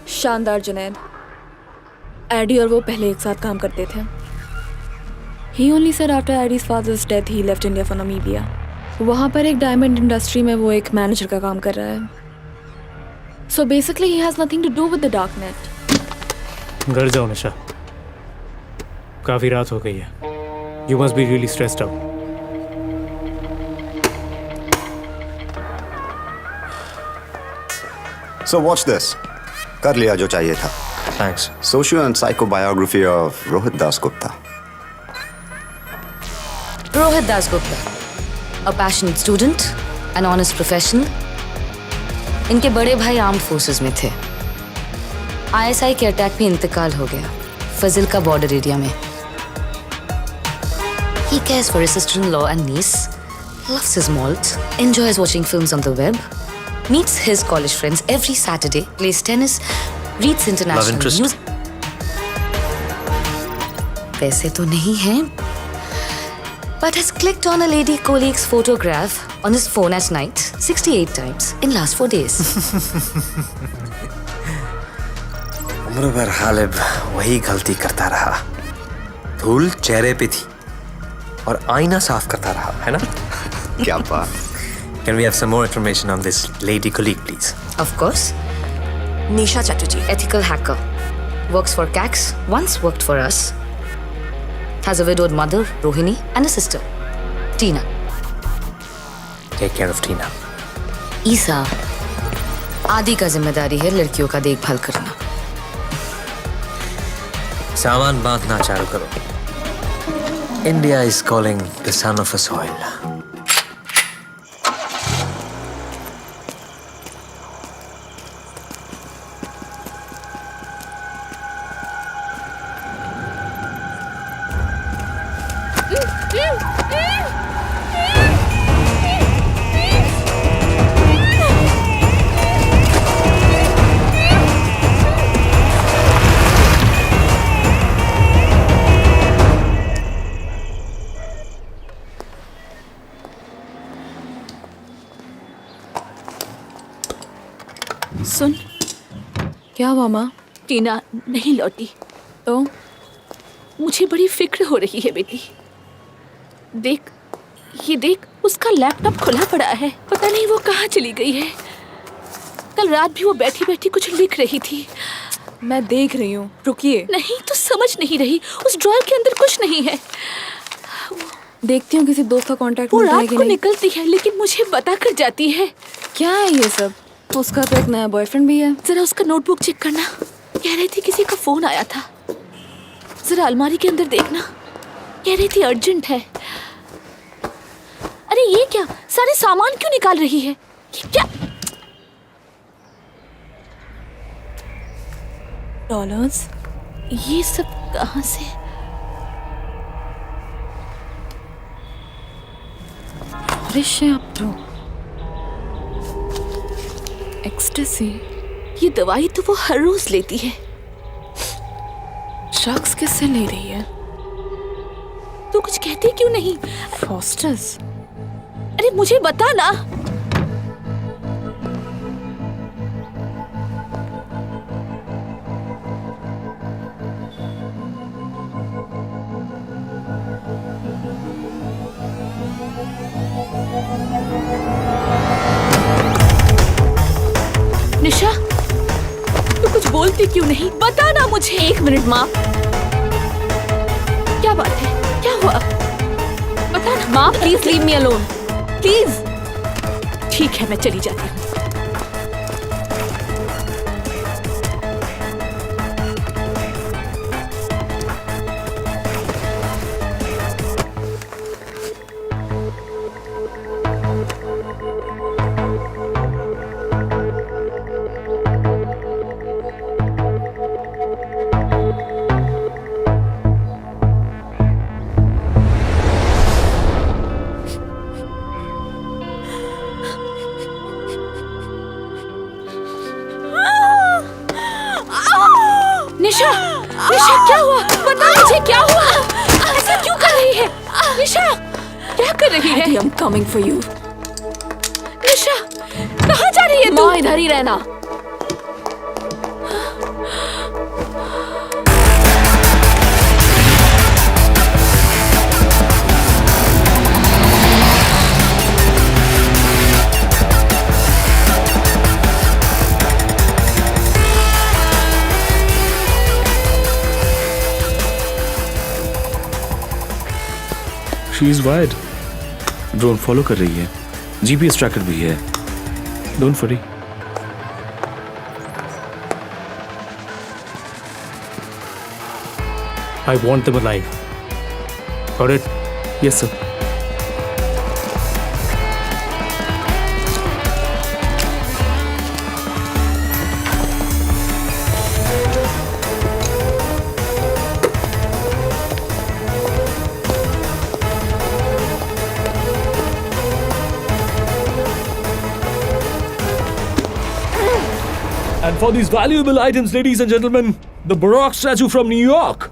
शानदार जुनैद। एडी और वो पहले एक साथ काम करते थे। He only said after Eddie's father's death he left India for Namibia. वहाँ पर एक डायमंड इंडस्ट्री में वो एक मैनेजर का काम कर रहा है। So basically he has nothing to do with the dark net. घर जाओ निशा, काफी रात हो गई है। You must be really stressed out. So watch this. कर लिया जो चाहिए था. Thanks. Socio and psychobiography of Rohit Dasgupta. Rohit Dasgupta, a passionate student, an honest professional. इनके बड़े भाई आर्म्ड फोर्सेस में थे। ISI के अटैक में इंतकाल हो गया, फजिल का बॉर्डर एरिया में। He cares for his sister-in-law and niece, loves his malt, enjoys watching films on the web, meets his college friends every Saturday, plays tennis, reads international news. पैसे तो नहीं हैं, but has clicked on a lady colleague's photograph on his phone at night 68 times in last 4 days. उम्र भर गालिब वही गलती करता रहा। धूल चेहरे पे थी और आईना साफ करता रहा, है ना? क्या बात? Can we have some more information on this lady colleague, please? Of course. Nisha Chatterjee, ethical hacker, works for CAX, once worked for us. Has a widowed mother, Rohini, and a sister, Tina. Take care of Tina. ईसा, आदि का जिम्मेदारी है लड़कियों का देखभाल करना। सामान बांधना चालू करो। India is calling the son of a soil. सुन, क्या हुआ माँ? टीना नहीं लौटी तो मुझे बड़ी फिक्र हो रही है बेटी। देख, ये देख, उसका लैपटॉप खुला पड़ा है, पता नहीं वो कहाँ चली गई है। कल रात भी वो बैठी बैठी कुछ लिख रही थी। मैं देख रही हूँ, रुकिए। नहीं तो समझ नहीं रही, उस ड्रॉयर के अंदर कुछ नहीं है। देखती हूँ किसी दोस्त का कांटेक्ट वो मिलता है रात कि को नहीं। निकलती है लेकिन मुझे बता कर जाती है। क्या है ये सब? उसका तो एक नया बॉयफ्रेंड भी है। जरा उसका नोटबुक चेक करना। कह रही थी किसी का फोन आया था। जरा अलमारी के अंदर देखना। कह रही थी अर्जेंट है। अरे ये क्या, सारे सामान क्यों निकाल रही है? ये क्या? डॉलर्स? ये सब कहाँ से? एक्सटेसी। ये दवाई तो वो हर रोज लेती है। ड्रग्स किससे ले रही है? कुछ कहती क्यों नहीं? फॉस्टर्स। अरे मुझे बता ना। निशा, तू कुछ बोलती क्यों नहीं? बता ना मुझे। 1 मिनट माँ। क्या बात है? क्या हुआ? बता ना। माँ please leave me alone, please. ठीक है, मैं चली जाती हूँ। निशा, निशा क्या हुआ? बता मुझे क्या हुआ? ऐसा क्यों कर रही है? निशा, क्या कर रही है? I am coming for you. Nisha, कहाँ जा रही है तू? माँ इधर ही रहना। She is wired. Drone follow कर रही है, जीपीएस ट्रैकर भी है। Don't worry. I want them alive. Got it? Yes, sir. And for these valuable items, ladies and gentlemen, the Baroque statue from New York,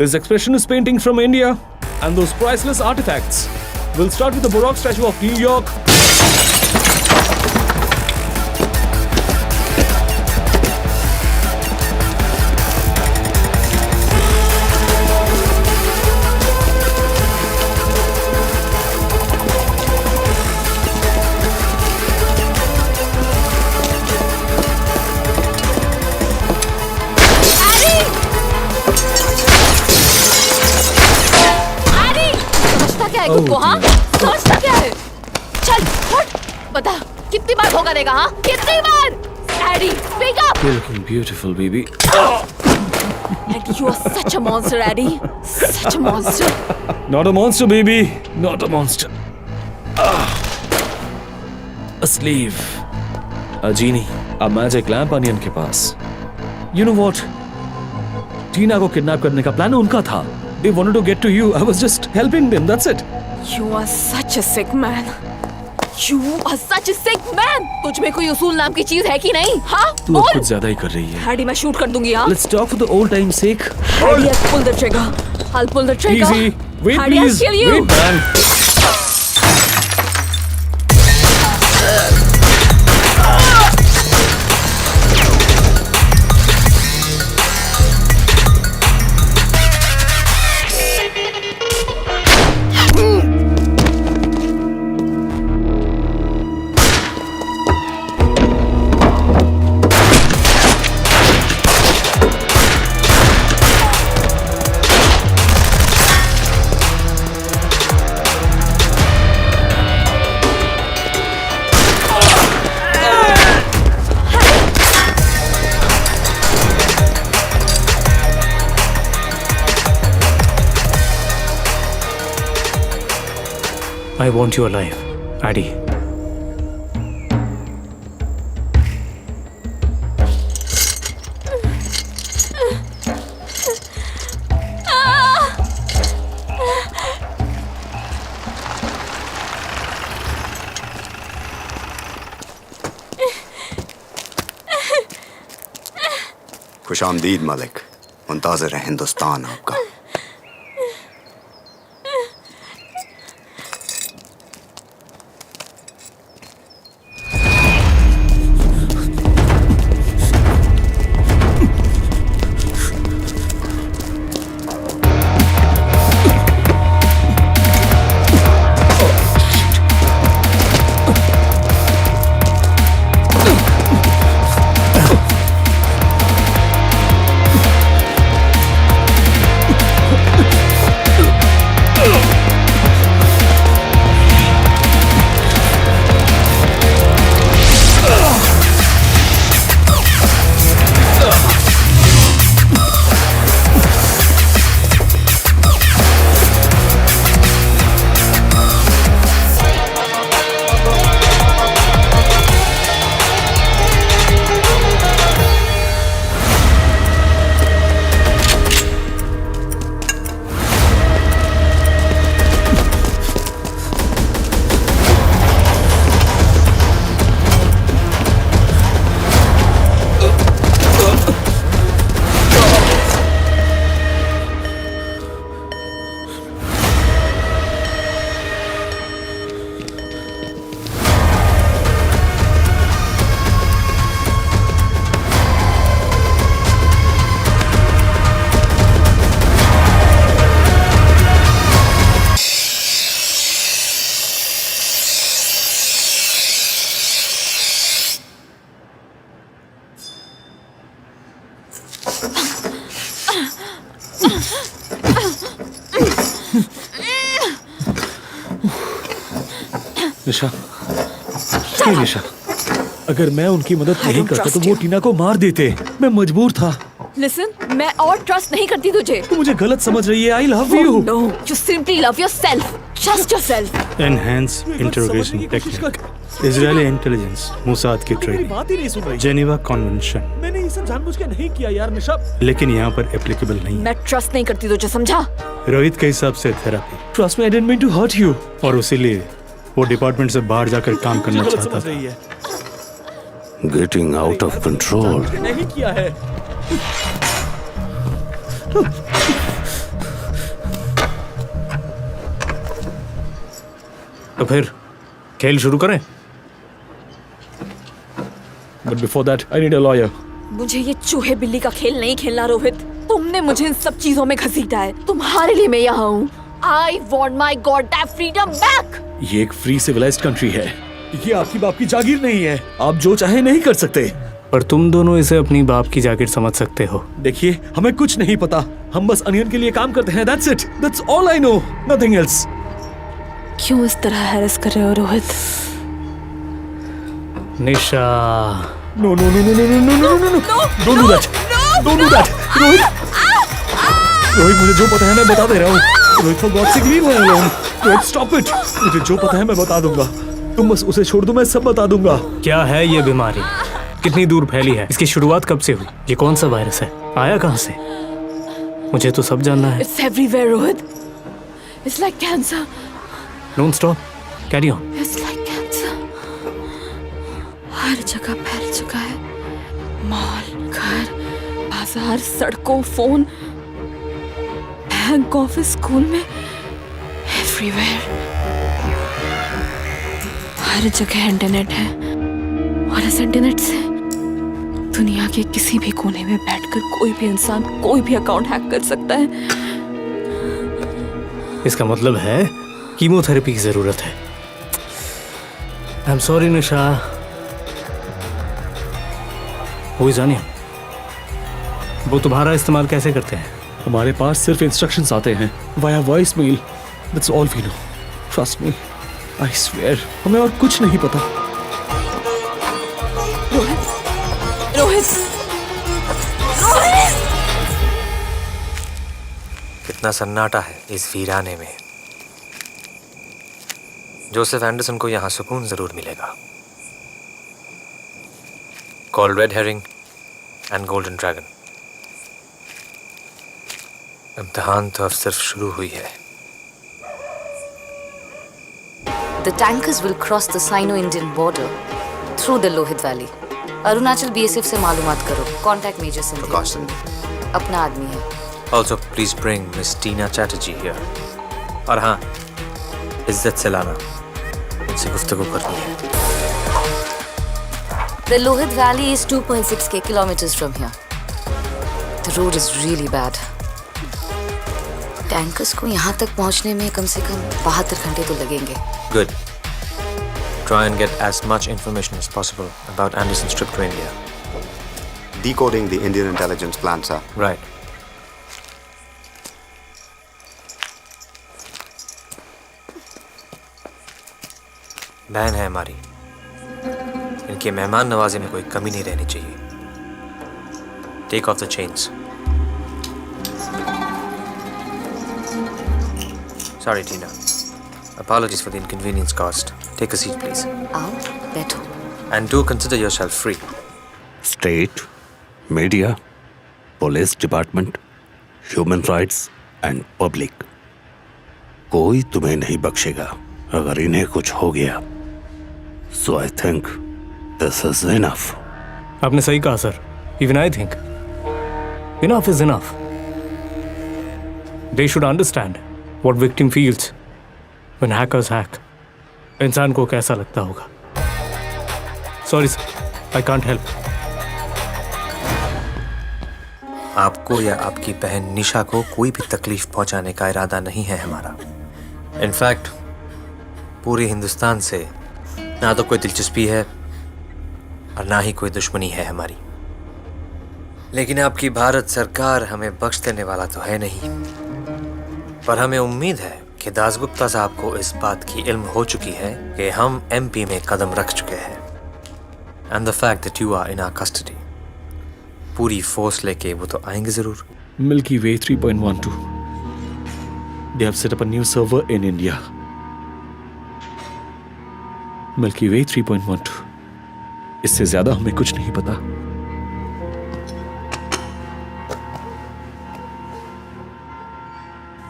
this expressionist painting from India, and those priceless artifacts. We'll start with the Baroque statue of New York. तुमको हाँ? सोचता क्या है? चल, हट, बता, कितनी बार धोखा देगा हाँ? कितनी बार? Eddie, wake up! You're looking beautiful, baby. Eddie, you are such a monster, Eddie. Such a monster. Not a monster, baby. Not a monster. A slave. A genie. A magic lamp onion के पास. You know what? टीना को kidnap करने का plan उनका था. They wanted to get to you. I was just helping them. That's it. You are such a sick man. You are such a sick man. तुझ में कोई उसूल नाम की चीज है कि नहीं? हाँ? तू अब कुछ ज्यादा ही कर रही है. Eddie, मैं शूट कर दूंगी हाँ? Let's talk for the old time's sake. Eddie, I'll pull the trigger. I'll pull the trigger. Easy. Wait, Eddie, please. I'll kill you. Wait, man. I want you alive, Addie. खुशामदीद Malik, मुंताज़िर है हिंदुस्तान आपका। निशा, हे निशा, अगर मैं उनकी मदद I नहीं don't करता तो trust वो you. टीना को मार देते। मैं मजबूर था। लिसन, मैं और ट्रस्ट नहीं करती तुझे। तू मुझे गलत समझ रही है। I love you. No, you simply love yourself. Trust yourself. Enhance interrogation technique, Israeli intelligence, Mossad की मेरी बात ही नहीं सुन ट्रेनिंग, रही। जेनेवा कन्वेंशन, मैंने ये सब जानबूझ के नहीं किया यार निशा। लेकिन यहाँ पर एप्लीकेबल नहीं है। मैं ट्रस्ट नहीं करती तुझे, समझा? रोहित के हिसाब से therapy, trust me, I didn't mean to hurt you. और इसीलिए वो डिपार्टमेंट से बाहर जाकर काम करना गलत चाहता समझ रही था। है। Getting out of control. नहीं किया है। तो फिर खेल शुरू करें? But before that, I need a lawyer. मुझे ये चूहे बिल्ली का खेल नहीं खेलना रोहित। तुमने मुझे इन सब चीजों में घसीटा है। तुम्हारे लिए मैं यहाँ हूँ। I want my goddamn freedom back. ये एक फ्री सिविलाइज्ड कंट्री है। ये आपकी बाप की जागीर नहीं है। आप जो चाहे नहीं कर सकते। पर तुम दोनों इसे अपनी बाप की जागीर समझ सकते हो। देखिए, हमें कुछ नहीं पता। हम बस अनियन के लिए काम करते हैं। That's it. That's all I know. Nothing else. क्यों इस तरह हैरेस कर रहे हो रोहित? निशा। No, no, no, no, no, no, no, no, no, no. Don't do that. Don't do that. Rohit, Rohit, मुझे जो पता है मैं बता दे रहा हूँ। Rohit, for God's sake, leave her alone. Rohit, stop it. मुझे जो पता है मैं बता दूंगा। तुम बस उसे छोड़ दो, मैं सब बता दूंगा। क्या है ये बीमारी? कितनी दूर फैली है? इसकी शुरुआत कब से हुई? ये कौन सा वायरस है? आया कहाँ से? मुझे तो सब जानना है। It's everywhere Rohit. It's like cancer. Don't stop. Carry on. It's like cancer. हर जगह फैल चुका है। मॉल, घर, बाजार, सड़कों, फोन, बैंक, ऑफिस, स्कूल में, everywhere. हर जगह इंटरनेट है और इस इंटरनेट से दुनिया के किसी भी कोने में बैठकर कोई भी इंसान कोई भी अकाउंट हैक कर सकता है। इसका मतलब है कीमोथेरेपी की जरूरत है। आई एम सॉरी निशा। वो जानिए, वो तुम्हारा इस्तेमाल कैसे करते हैं? हमारे पास सिर्फ इंस्ट्रक्शंस आते हैं via voice mail. That's all we know. Trust me. I swear. हमें और कुछ नहीं पता। रोहित, रोहित, रोहित! कितना सन्नाटा है इस वीराने में। जोसेफ एंडरसन को यहाँ सुकून जरूर मिलेगा। Call red herring and golden dragon. इम्तिहान तो अब सिर्फ शुरू हुई है। The tankers will cross the Sino-Indian border through the Lohit Valley. Arunachal BSF से मालूमात करो। Contact Major Sindhi. अपना आदमी है। Also, please bring Miss Tina Chatterjee here. और हाँ, इज्जत से लाना। इनसे गुफ्तगू करनी है। The Lohit Valley is 2.6 kilometers from here. The road is really bad. Tankers को यहाँ तक पहुँचने में कम से कम 72 घंटे तो लगेंगे। Good. Try and get as much information as possible about Anderson's trip to India. Decoding the Indian intelligence plan, sir. Right. बहन है हमारी। इनके मेहमान नवाजी में कोई कमी नहीं रहनी चाहिए। Take off the chains. Sorry, Tina. Apologies for the inconvenience caused. Take a seat, please. आओ, बैठो। And do consider yourself free. State, media, police department, human rights and public, कोई तुम्हें नहीं बख्शेगा अगर इन्हें कुछ हो गया। So I think this is enough. आपने सही कहा सर। Even I think enough is enough. They should understand what victim feels when hackers hack. इंसान को कैसा लगता होगा। Sorry sir, I can't help. आपको या आपकी बहन निशा को कोई भी तकलीफ पहुंचाने का इरादा नहीं है हमारा। इनफैक्ट पूरे हिंदुस्तान से ना तो कोई दिलचस्पी है और ना ही कोई दुश्मनी है हमारी। लेकिन आपकी भारत सरकार हमें बख्श देने वाला तो है नहीं। पर हमें उम्मीद है कि दासगुप्ता साहब को इस बात की इल्म हो चुकी है कि हम एमपी में कदम रख चुके हैं and the fact that you are in our custody. पूरी फोर्स लेके वो तो आएंगे जरूर। Milky Way 3.12. They have set up a new server in India. Milky Way 3.12. इससे ज्यादा हमें कुछ नहीं पता।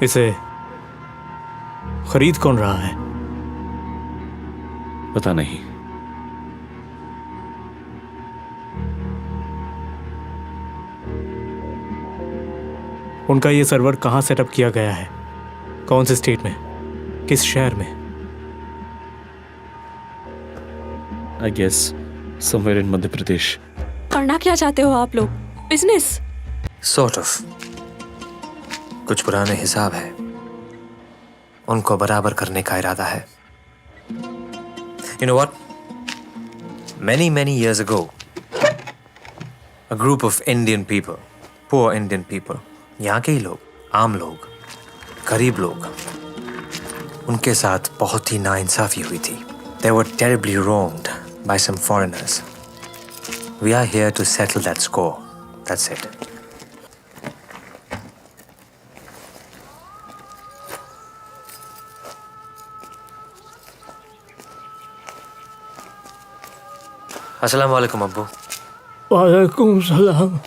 इसे खरीद कौन रहा है? पता नहीं। उनका ये सर्वर कहाँ सेटअप किया गया है? कौन से स्टेट में? किस शहर में? I guess somewhere in Madhya Pradesh. करना क्या चाहते हो आप लोग? बिजनेस? Sort of. कुछ पुराने हिसाब है, उनको बराबर करने का इरादा है। You know what? Many years ago, a group of Indian people, poor Indian people, यहाँ के ही लोग, आम लोग, गरीब लोग, उनके साथ बहुत ही नाइंसाफी हुई थी। They were terribly wronged by some foreigners. We are here to settle that score. That's it. अस्सलाम वालेकुम अब्बू। वालेकुम सलाम।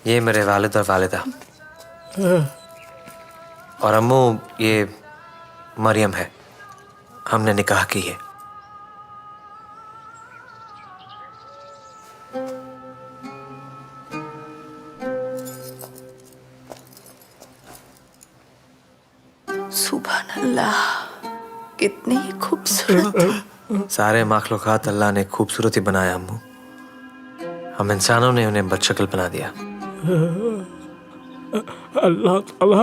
ये मेरे वालिद और वालिदा और अम्मू, ये मरियम है। हमने निकाह की है। सुभान अल्लाह, कितनी खूबसूरत। सारे माखलूकात अल्लाह ने खूबसूरत ही बनाया अम्मू। हम इंसानों ने उन्हें बदशक्ल बना दिया। अल्लाह ताला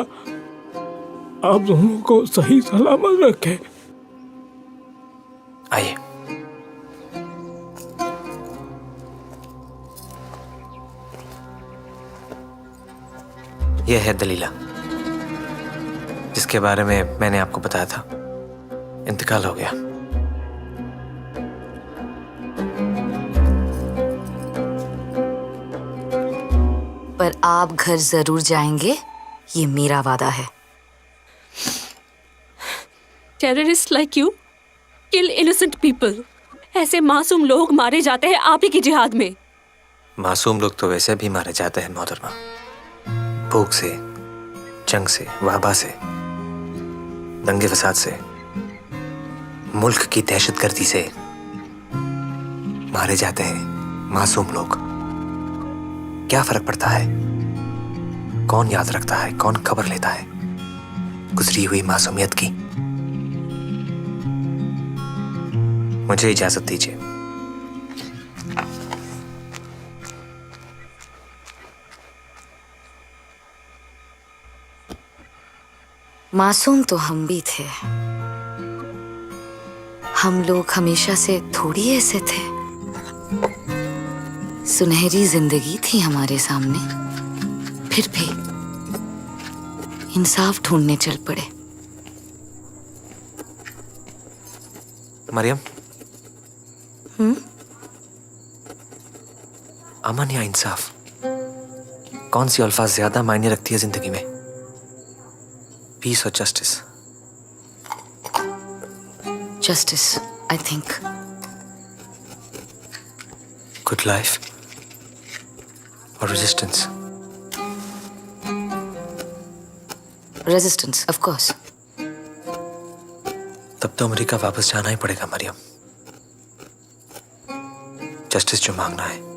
आप दोनों को सही सलामत रखे। आइए। यह है दलीला जिसके बारे में मैंने आपको बताया था। इंतकाल हो गया। पर आप घर जरूर जाएंगे, ये मेरा वादा है। Terrorist like you kill innocent people. ऐसे मासूम लोग मारे जाते हैं आप ही की जिहाद में। मासूम लोग तो वैसे भी मारे जाते हैं मोहतरमा, भूख से, जंग से, वबा से, दंगे फसाद से, मुल्क की दहशतगर्दी से मारे जाते हैं मासूम लोग। क्या फर्क पड़ता है कौन याद रखता है, कौन खबर लेता है गुजरी हुई मासूमियत की। मुझे इजाजत दीजिए। मासूम तो हम भी थे। हम लोग हमेशा से थोड़ी ऐसे थे। सुनहरी जिंदगी थी हमारे सामने, फिर भी इंसाफ ढूंढने चल पड़े। मरियम, अमन या इंसाफ, कौन सी अल्फाज ज्यादा मायने रखती है जिंदगी में? पीस और justice? Justice, I think. Good life और रेजिस्टेंस? Resistance, of course. तब तो अमेरिका वापस जाना ही पड़ेगा मरियम। जस्टिस जो मांगना है।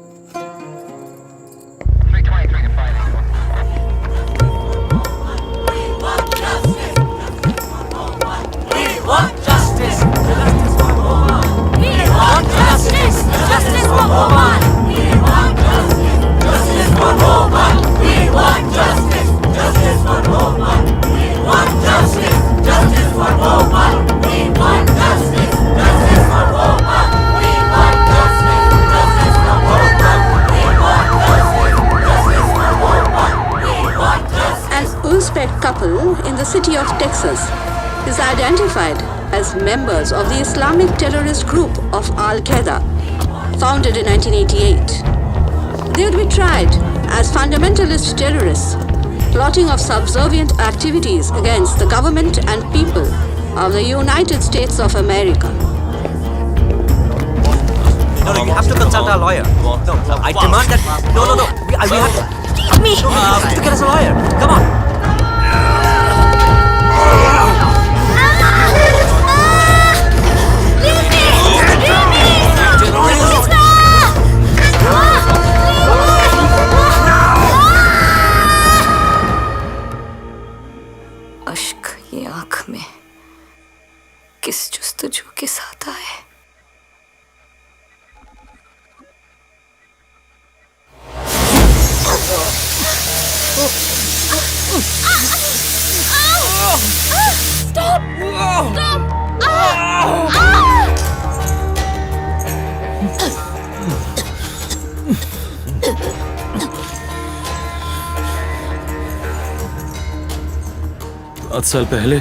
the city of Texas is identified as members of the Islamic terrorist group of Al-Qaeda, founded in 1988. They would be tried as fundamentalist terrorists, plotting of subservient activities against the government and people of the United States of America. No, you have to consult our lawyer. No, I demand that. No. We have to. Leave me. No, you have to get us a lawyer. Come on. अश्क ये आंख में किस जुस्तजू के साथ आए। पाँच साल पहले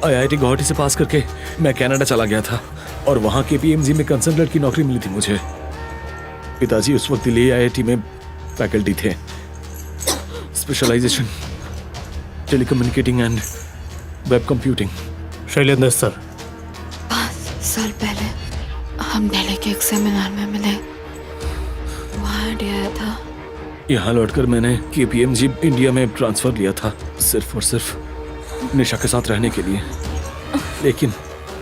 IIT गुवाहाटी से पास करके मैं कनाडा चला गया था और वहां के PMG में कंसल्टेंट की नौकरी मिली थी मुझे। पिताजी उस वक्त दिल्ली IIT में फैकल्टी थे, specialisation telecommunicating and web computing. Shailendra sir, 5 साल पहले हम दिल्ली के एक सेमिनार में मिले, वहाँ आया था। यहाँ लौटकर मैंने KPMG इंडिया में ट्रांसफर लिया था, सिर्फ और सिर्फ निशा के साथ रहने के लिए।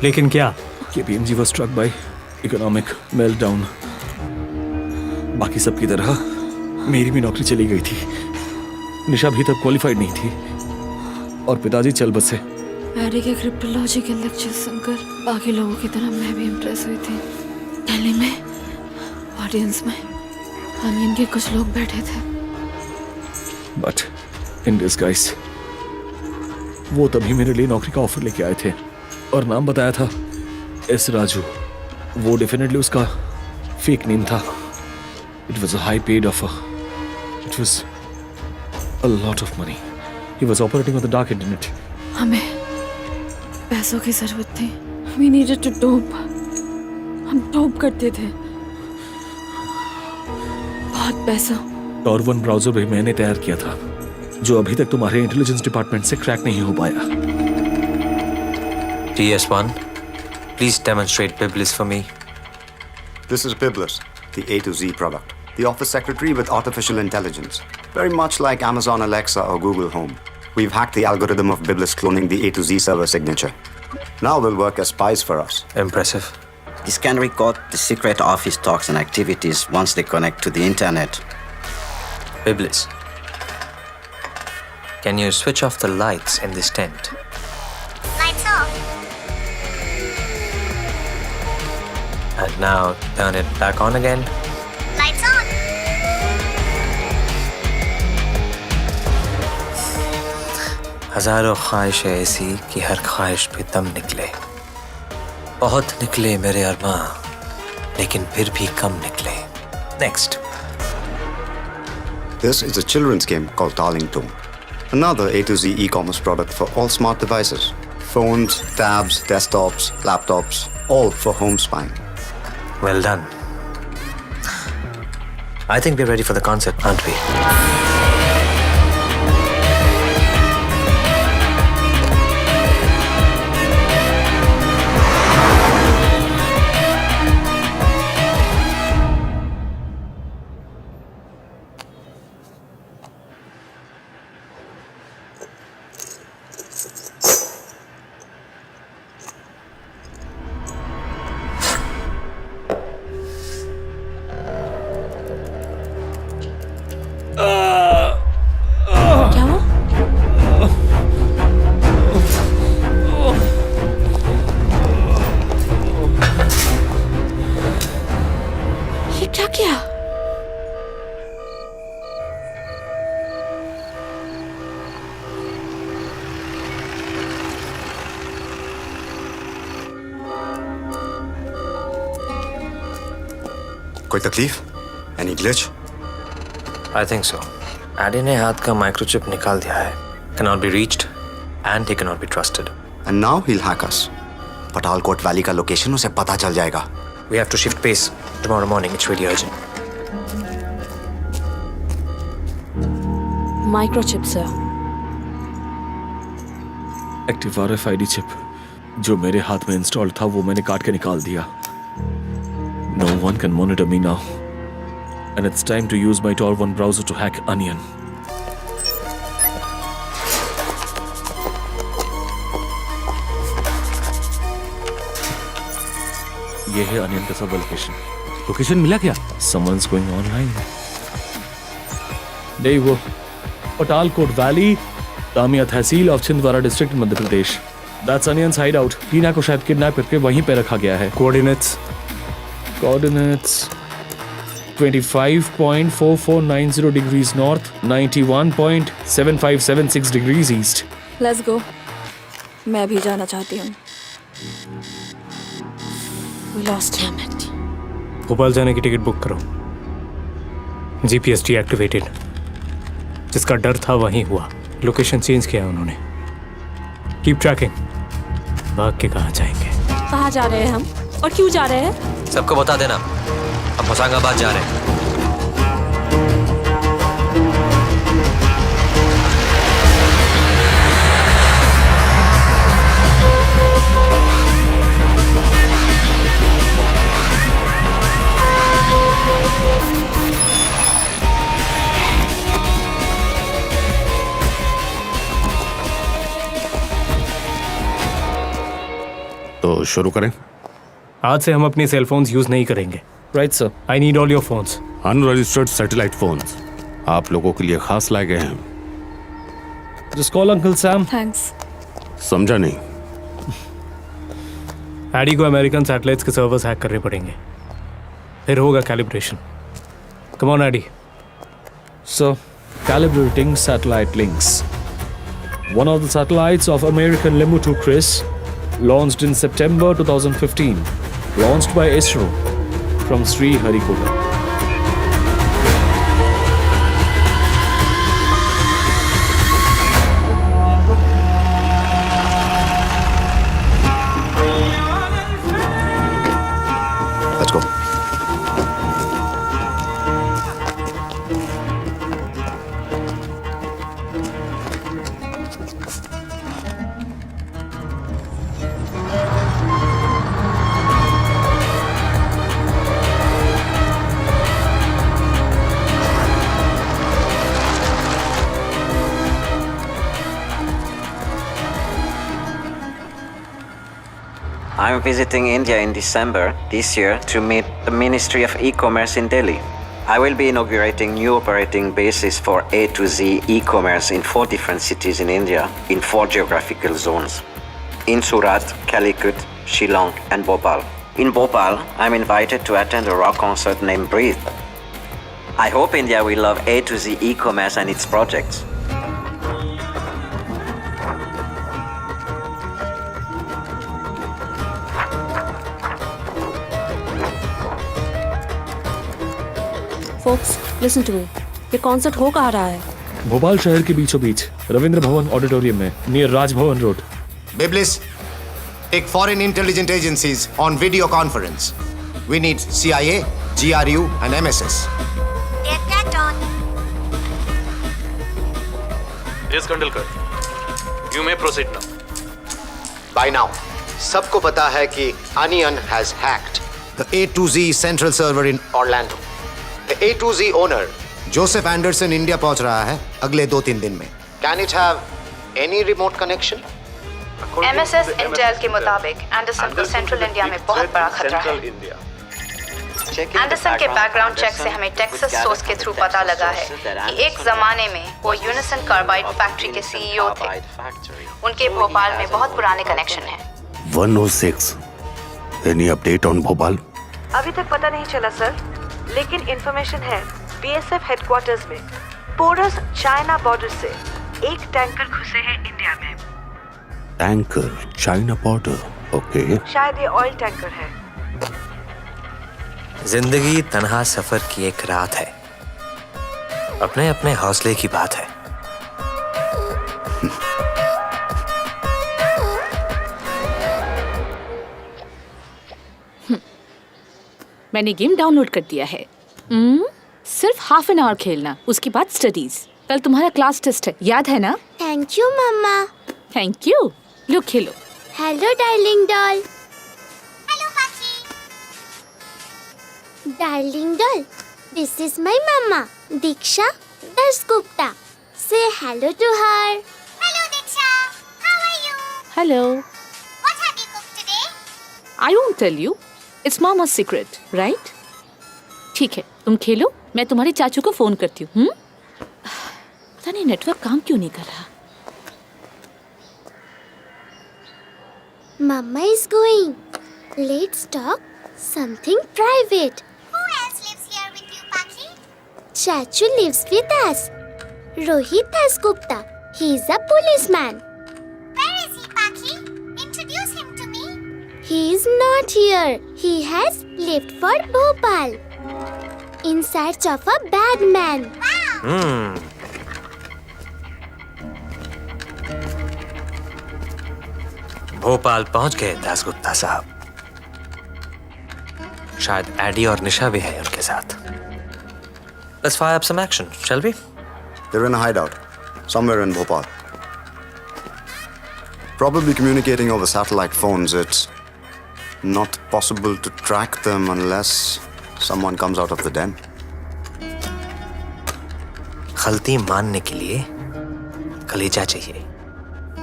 लेकिन क्या? KPMG was struck by economic meltdown। बाकी सबकी तरह मेरी भी नौकरी चली गई थी। निशा भी तब क्वालिफाइड नहीं थी और पिताजी चल बसे। मैरी के क्रिप्टोलॉजी के लेक्चर सुनकर बाकी लोगों की तरह मैं भी इम्प्रेस हुई थी। दिल्ली में ऑडियंस में अनियन के कुछ लोग बैठे थे। बट इन डिस्गाइज वो तभी मेरे लिए नौकरी का ऑफर लेके आए थे और नाम बताया था S राजू। वो डेफिनेटली उसका फेक नेम था। It was a high paid offer. It was a lot of money. He was operating on the dark internet. हमें पैसों की जरूरत थी। We needed to dope। हम डोप करते थे। बहुत पैसा। Tor1 ब्राउजर भी मैंने तैयार किया था जो अभी तक तुम्हारे इंटेलिजेंस डिपार्टमेंट से क्रैक नहीं हो पाया। TS1, please demonstrate Biblis for me. This is Biblis, the A to Z product. The office secretary with artificial intelligence. Very much like Amazon Alexa or Google Home. We've hacked the algorithm of Biblis cloning the A to Z server signature. Now they'll work as spies for us. Impressive. This can record the secret office talks and activities once they connect to the internet. Biblis, can you switch off the lights in this tent? Lights off. And now turn it back on again. Lights on. हजारों ख्वाहिशें ऐसी कि हर ख्वाहिश पे दम निकले। बहुत निकले मेरे अरमां, लेकिन फिर भी कम निकले। Next. This is a children's game called Darlington. Another A to Z e-commerce product for all smart devices. Phones, tabs, desktops, laptops, all for home spying. Well done. I think we're ready for the concert, aren't we? कोई तकलीफ? Any glitch? I think so. Eddie ने हाथ का microchip निकाल दिया है। cannot be reached and he cannot be trusted. And now he'll hack us. Patalkot valley का location उसे पता चल जाएगा. We have to shift pace. Tomorrow morning, it's really urgent. Microchip sir. Active RFID chip जो मेरे हाथ में इंस्टॉल था वो मैंने काट के निकाल दिया. No one can monitor me now. And it's time to use my Tor 1 browser to hack Onion. ये है Onion का सब लोकेशन मिला क्या? Someone's going online. नहीं वो पटालकोट वैली, तामिया तहसील of Chhindwara district Madhya Pradesh. That's Onion's hideout. Tina को शायद किडनैप करके वहीं पे रखा गया है. Coordinates 25.4490 degrees north, 91.7576 degrees east. Let's go. मैं भी जाना चाहती हूँ. We lost him. भोपाल जाने की टिकट बुक करो. GPS deactivated. जिसका डर था वहीं हुआ. लोकेशन चेंज किया उन्होंने. Keep trekking. भाग के कहाँ जाएंगे? कहाँ जा रहे हैं हम और क्यों जा रहे हैं? सबको बता देना, हम होशंगाबाद जा रहे हैं. तो शुरू करें. आज से हम अपने सेल फोन्स यूज नहीं करेंगे. Right sir. I need all your phones. Unregistered satellite phones आप लोगों के लिए खास लाए गए हैं. Just call Uncle Sam. Thanks. समझा नहीं? एडी को अमेरिकन सैटेलाइट्स के सर्वर्स हैक करने पड़ेंगे. फिर होगा calibration. Come on Eddie. So, calibrating satellite links. One of the satellites of American Lemur 2 Chris launched in September 2015, launched by ISRO from Sriharikota. Let's go. I'm visiting India in December this year to meet the Ministry of E-Commerce in Delhi. I will be inaugurating new operating bases for A to Z e-commerce in 4 different cities in India in 4 geographical zones. In Surat, Calicut, Shillong and Bhopal. In Bhopal, I'm invited to attend a rock concert named Breathe. I hope India will love A to Z e-commerce and its projects. Folks, listen to me. ये concert हो कहाँ रहा है? भोपाल शहर के बीचों बीच Ravindra Bhavan auditorium में near Raj Bhavan road. Biblis, take foreign intelligence agencies on video conference. We need CIA, GRU and MSS. Get that on. Yes, Kandalkar. You may proceed now. By now, सबको पता है कि Onion has hacked the A to Z central server in Orlando. The A to Z owner, Joseph Anderson, India पहुंच रहा है अगले 2-3 दिन में. Can it have any remote connection? MSS Intel के मुताबिक एंडरसन को सेंट्रल इंडिया में बहुत बड़ा खतरा है. एंडरसन के बैकग्राउंड चेक से हमें टेक्सास सोर्स के थ्रू पता लगा है कि एक जमाने में वो यूनिसन कार्बाइड फैक्ट्री के CEO थे. उनके भोपाल में बहुत पुराने कनेक्शन हैं. 106. Any update on Bhopal? अभी तक पता नहीं चला सर, लेकिन इंफॉर्मेशन है BSF हेडक्वार्टर्स में पोरस चाइना बॉर्डर से एक टैंकर घुसे हैं इंडिया में. Tanker China border. ओके. शायद ये ऑयल टैंकर है. जिंदगी तन्हा सफर की एक रात है. अपने अपने हौसले की बात है. मैंने गेम डाउनलोड कर दिया है। सिर्फ हाफ एन आवर खेलना, उसके बाद स्टडीज। कल तुम्हारा क्लास टेस्ट है, याद है ना? Thank you mamma. Thank you. लो खेलो। Hello darling doll. Hello Pakhi. Darling doll, this is my mamma Diksha Dasgupta. Say hello to her. Hello Diksha, how are you? Hello. What have you cooked today? I won't tell you, it's mama's secret, right? ठीक है, तुम खेलो, मैं तुम्हारे चाचू को phone करती हूँ। पता नहीं नेटवर्क काम क्यों नहीं कर रहा। Mama is going. Let's talk something private. Who else lives here with you, Paki? Chachu lives with us. Rohit Dasgupta. He is a policeman. Where is he, Paki? Introduce him to me. He is not here. He has left for Bhopal. In search of a bad man. Wow. Bhopal पहुंच गए दासगुप्ता साहब। शायद AD और निशा भी है उनके साथ। Let's fire up some action, shall we? They're in a hideout, somewhere in Bhopal. Probably communicating over satellite phones. It's not possible to track them unless someone comes out of the den. गलती मानने के लिए कलेजा चाहिए,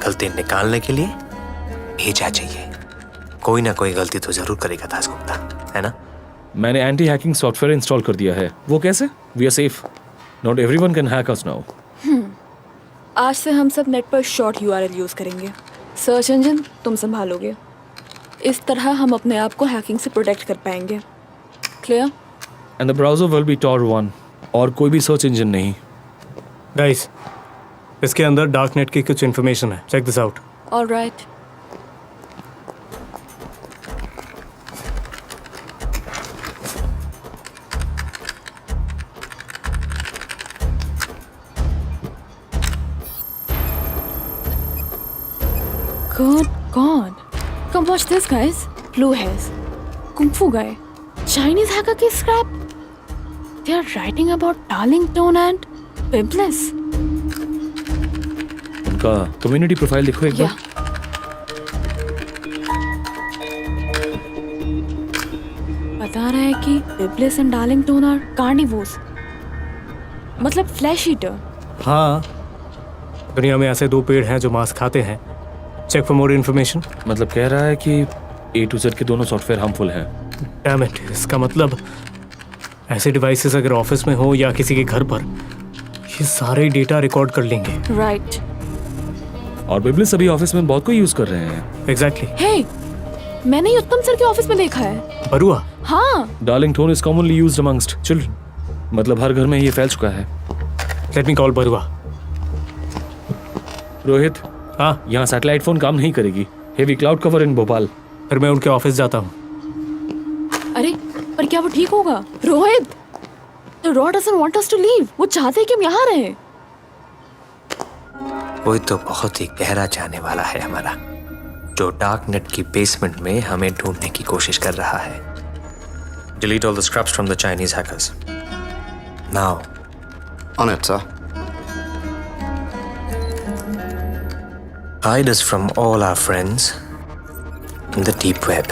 गलती निकालने के लिए भेजा चाहिए। कोई ना कोई गलती तो जरूर करेगा दासगुप्ता, है ना? मैंने एंटी हैकिंग सॉफ्टवेयर इंस्टॉल कर दिया है। वो कैसे? We are safe. Not everyone can hack us now. आज से हम सब नेट पर शॉर्ट URL यूज करेंगे। सर्च इंजन तुम संभालोगे। इस तरह हम अपने आप को हैकिंग से प्रोटेक्ट कर पाएंगे। Clear? And the browser will be Tor 1 और कोई भी सर्च इंजन नहीं। गाइस, इसके अंदर डार्क नेट की कुछ इन्फॉर्मेशन है। Check this out. Alright. Good God! Come watch this, guys. Blue hairs, Kung Fu guy, Chinese hacker की scrap. They are writing about Darlington and Biblis. उनका community profile देखो एक बार। बता रहा है कि Biblis and Darlington are carnivores. मतलब flesh eater. हाँ, दुनिया में ऐसे 2 पेड़ हैं जो मांस खाते हैं। Check for more information. मतलब कह रहा है कि A to Z के दोनों सॉफ्टवेयर हार्मफुल हैं। डैम इट, इसका मतलब ऐसे डिवाइसेस अगर ऑफिस में हो या किसी के घर पर, ये सारे डेटा रिकॉर्ड कर लेंगे। राइट। और बिबलिस अभी ऑफिस में बहुत कोई यूज कर रहे हैं। एग्जैक्टली। हे, मैंने ये उत्तम सर के ऑफिस में देखा है। बरुआ? हाँ। Darlington is commonly used amongst children. मतलब हर घर में ये फैल चुका है। Let me call Barua. Rohit, हाँ, यहाँ सैटेलाइट फोन काम नहीं करेगी। Heavy cloud cover in Bhopal. फिर मैं उनके ऑफिस जाता हूँ। अरे, पर क्या वो ठीक होगा? Rohit, the Raw doesn't want us to leave. वो चाहते हैं कि हम यहाँ रहें। कोई तो बहुत ही गहरा जाने वाला है हमारा, जो डार्क नेट की बेसमेंट में हमें ढूंढने की कोशिश कर रहा है। Delete all the scraps from the Chinese hackers. Now. On it, sir. Hide us from all our friends in the deep web.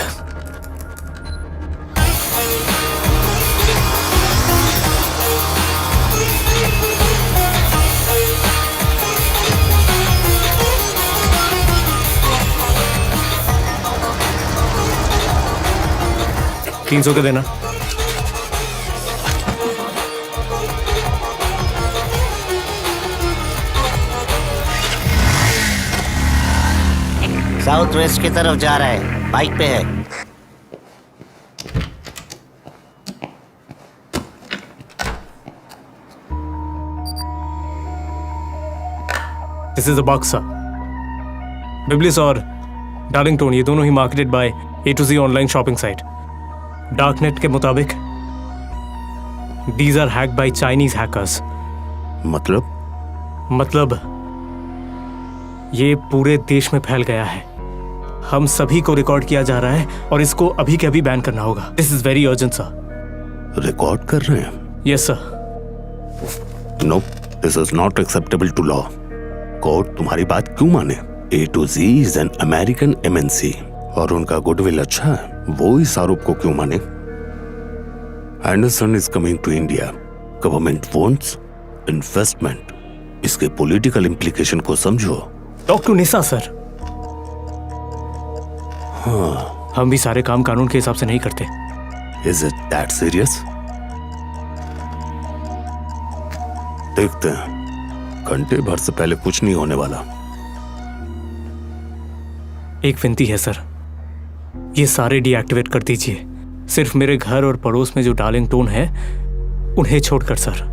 $300 के देना। साउथ वेस्ट की तरफ जा रहा है, बाइक पे है। This is a boxer. Biblis और डार्लिंगटन ये दोनों ही marketed by A to Z online shopping site. Darknet के मुताबिक these are hacked by Chinese hackers। मतलब ये पूरे देश में फैल गया है। हम सभी को रिकॉर्ड किया जा रहा है और इसको अभी के अभी बैन करना होगा। This is very urgent sir. Record कर रहे हैं? Yes sir. No, this is not acceptable to law. Court तुम्हारी बात क्यों माने? A2Z is an American MNC और उनका गुडविल अच्छा है, वो इस आरोप को क्यों माने? Anderson is coming to India. Government wants investment. इसके पॉलिटिकल इम्प्लीकेशन को समझो। Talk to Nisha sir. हाँ, हम भी सारे काम कानून के हिसाब से नहीं करते। Is it that serious? देखते हैं, घंटे भर से पहले कुछ नहीं होने वाला। एक विनती है सर, ये सारे डीएक्टिवेट कर दीजिए। सिर्फ मेरे घर और पड़ोस में जो डार्लिंगटन है उन्हें छोड़कर सर।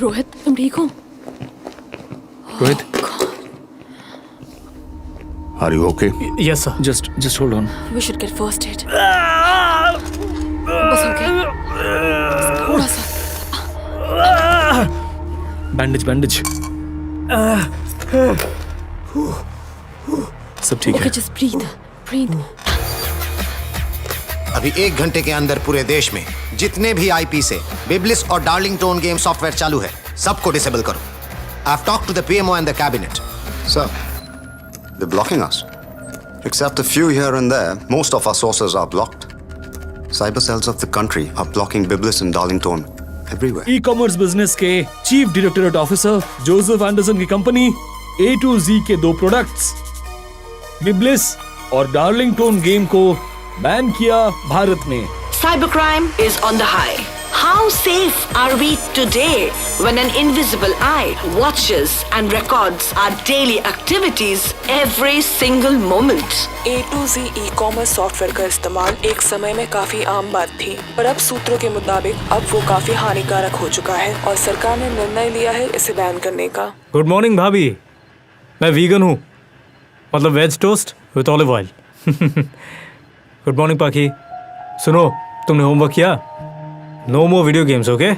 रोहित, तुम ठीक हो? Rohit, are you okay? Yes sir. Just hold on. We should get first aid. बस हो गया। थोड़ा सा। बैंडेज। सब ठीक है। Okay, just breathe. अभी 1 घंटे के अंदर पूरे देश में जितने भी IP से बिब्लिस और डार्लिंगटन गेम सॉफ्टवेयर चालू है, सबको डिसेबल करो। I've talked to the PMO and the cabinet. Sir, they're blocking us. Except a few here and there, most of our sources are blocked. Cyber cells of the country are blocking Biblis and Darlington everywhere. Ecommerce business के chief directorate officer Joseph Anderson की company A2Z के 2 products बिब्लिस और Darlington game को ban किया भारत ने। Cybercrime is on the high. How safe are we today when an invisible eye watches and records our daily activities every single moment? A2Z e commerce software का इस्तेमाल एक समय में काफी आम बात थी, पर अब सूत्रों के मुताबिक अब वो काफी हानिकारक हो चुका है और सरकार ने निर्णय लिया है इसे बैन करने का। गुड मॉर्निंग भाभी, मैं वीगन हूँ, मतलब veg toast with olive oil. Good morning Pakhi. सुनो, तुमने होमवर्क किया? No more video games, okay?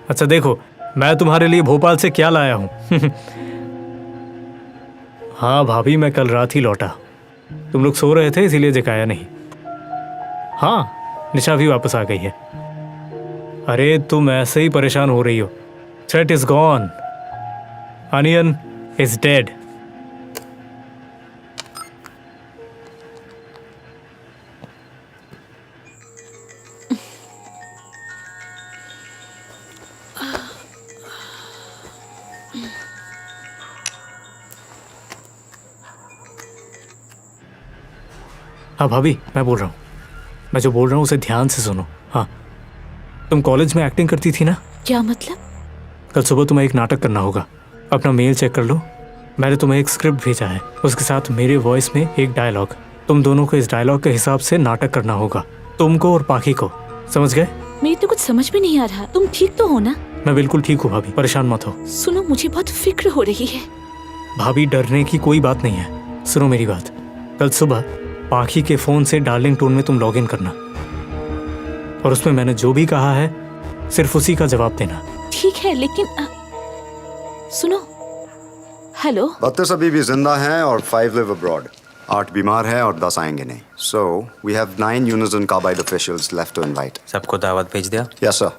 अच्छा देखो, मैं तुम्हारे लिए भोपाल से क्या लाया हूं। हाँ भाभी, मैं कल रात ही लौटा। तुम लोग सो रहे थे इसीलिए दिखाया नहीं। हाँ, निशा भी वापस आ गई है। अरे तुम ऐसे ही परेशान हो रही हो। Threat is gone, onion is dead. हाँ भाभी, मैं बोल रहा हूँ। मैं जो बोल रहा हूँ उसे ध्यान से सुनो। हाँ, तुम कॉलेज में एक्टिंग करती थी ना? क्या मतलब? कल सुबह तुम्हें एक नाटक करना होगा। अपना मेल चेक कर लो, मैंने तुम्हें एक स्क्रिप्ट भेजा है, उसके साथ मेरे वॉइस में एक डायलॉग। तुम दोनों को इस डायलॉग के हिसाब से नाटक करना होगा, तुमको और पाखी को। समझ गए? मेरी तो कुछ समझ में नहीं आ रहा। तुम ठीक तो हो ना? मैं बिल्कुल ठीक हूँ भाभी, परेशान मत हो। सुनो, मुझे बहुत फिक्र हो रही है। भाभी, डरने की कोई बात नहीं है। सुनो मेरी बात, कल सुबह पाखी के फोन से डार्लिंग टोन में तुम लॉग इन करना, और उसमें मैंने जो भी कहा है सिर्फ उसी का जवाब देना। ठीक है, लेकिन सुनो। हेलो। 32 अभी भी जिंदा हैं और 5 live abroad. 8 बीमार हैं और 10 आएंगे नहीं. So we have 9 Unison Carbide officials left to invite. सबको दावत भेज दिया? Yes sir.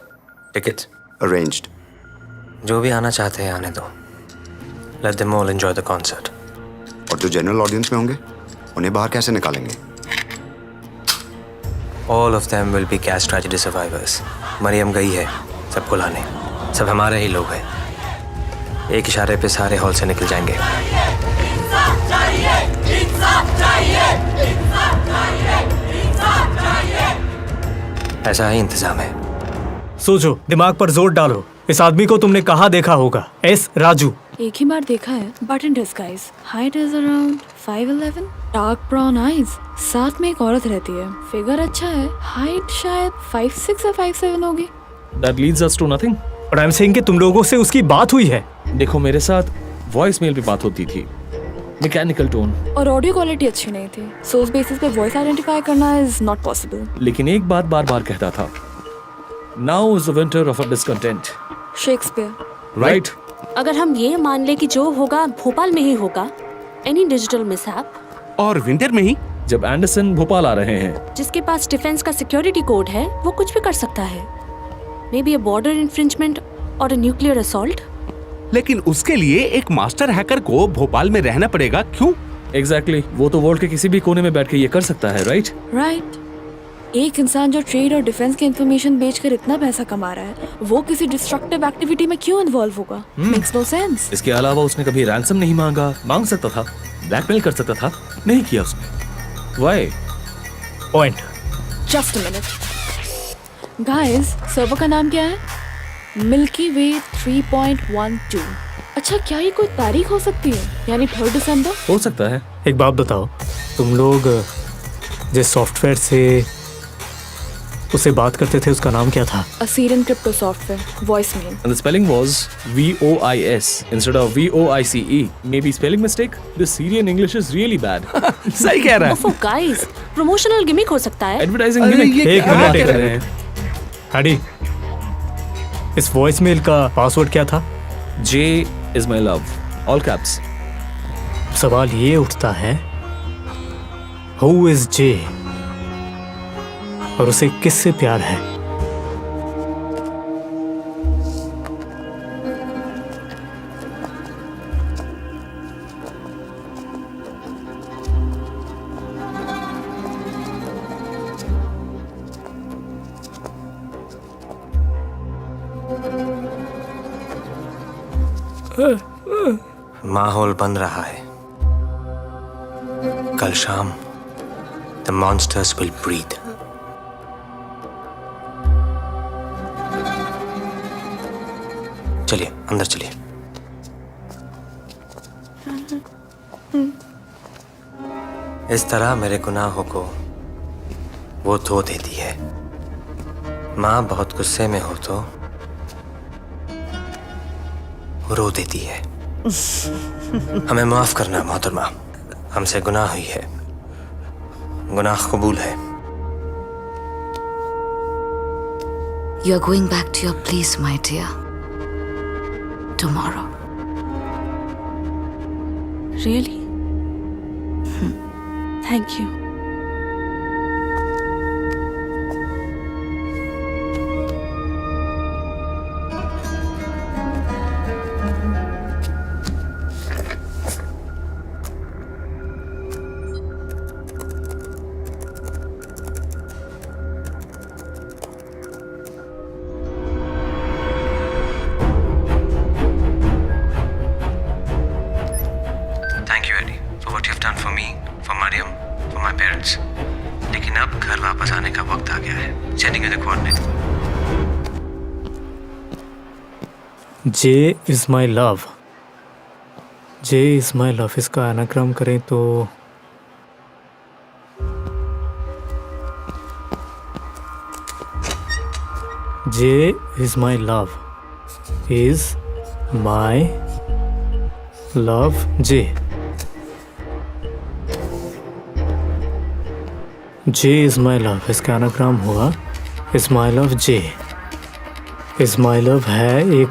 Tickets? Arranged. जो भी आना चाहते हैं आने दो. Let them all enjoy the concert. और जो जनरल ऑडियंस में होंगे उन्हें बाहर कैसे निकालेंगे? All of them will be gas tragedy survivors. Maryam गई है सबको लाने, सब हमारे ही लोग हैं। एक इशारे पे सारे हॉल से निकल जाएंगे। ऐसा ही इंतजाम है। सोचो, दिमाग पर जोर डालो। इस आदमी को तुमने कहाँ देखा होगा? एस राजू। एक ही बार देखा है, but in disguise. Height is around 5'11", dark brown eyes, साथ में एक औरत रहती है। फिगर अच्छा है, हाइट शायद 5'6" या 5'7" होगी। That leads us to nothing. But I'm saying कि तुम लोगों से उसकी बात हुई है। देखो, मेरे साथ वॉइस मेल पे बात होती थी, मैकेनिकल टोन, और ऑडियो क्वालिटी अच्छी नहीं थी, सो उस बेसिस पे वॉइस आइडेंटिफाई करना इज नॉट पॉसिबल। लेकिन एक बात बार बार कहता था, now is the winter of a discontent. Shakespeare. Right. अगर हम ये मान ले कि जो होगा भोपाल में ही होगा, एनी डिजिटल मिसहैप, और विंटर में ही जब एंडरसन भोपाल आ रहे हैं, जिसके पास डिफेंस का सिक्योरिटी कोड है, वो कुछ भी कर सकता है। May be a border infringement और अ न्यूक्लियर असॉल्ट। लेकिन उसके लिए एक मास्टर हैकर को भोपाल में रहना पड़ेगा, क्यों? एग्जैक्टली, वो तो वर्ल्ड के किसी भी कोने में बैठ के ये कर सकता है, राइट? राइट। एक इंसान जो ट्रेड और डिफेंस की इंफॉर्मेशन बेचकर इतना पैसा कमा रहा है, वो किसी डिस्ट्रक्टिव एक्टिविटी में क्यों इन्वॉल्व होगा? Makes no sense. इसके अलावा उसने कभी रैंसम नहीं मांग सकता था, ब्लैकमेल कर सकता था, नहीं किया उसने। Why? Point. Just a minute guys, server का नाम क्या है? मिल्की वे 3.12। अच्छा, क्या ये कोई तारीख हो सकती है? यानी 3 दिसंबर? हो सकता है। एक बात बताओ, तुम लोग जिस सॉफ्टवेयर से उससे बात करते थे उसका नाम क्या था? Assyrian crypto software, voicemail. And the spelling was VOIS instead of VOICE. Maybe spelling mistake? The Syrian English is really bad. सही कह रहा है। ओफो गाइस, प्रमोशनल गिमिक हो सकता है। Advertising gimmick। एक मिनट कर रहे हैं। हडी, इस वॉइसमेल का पासवर्ड क्या था? J is my love, all caps. सवाल ये उठता है, Who is J? और उसे किससे प्यार है? माहौल बन रहा है। कल शाम The monsters will breathe. चलिए अंदर चलिए। इस तरह मेरे गुनाहों को वो धो देती है। माँ बहुत गुस्से में हो तो रो देती है। हमें माफ करना मोहतरमा, हमसे गुनाह हुई है, गुनाह कबूल है। You are going back to your place, my dear. Tomorrow. Really? Thank you. Thank you, Eddie, for what you've done for me, for Mariam, for my parents. लेकिन अब घर वापस आने का वक्त आ गया है। Sending you the coordinate. J is my love. J is my love, इसका एनाग्राम करें तो J is my love, is my love J. J is my love, इसका एनाग्राम हुआ is my love J. Is my love है एक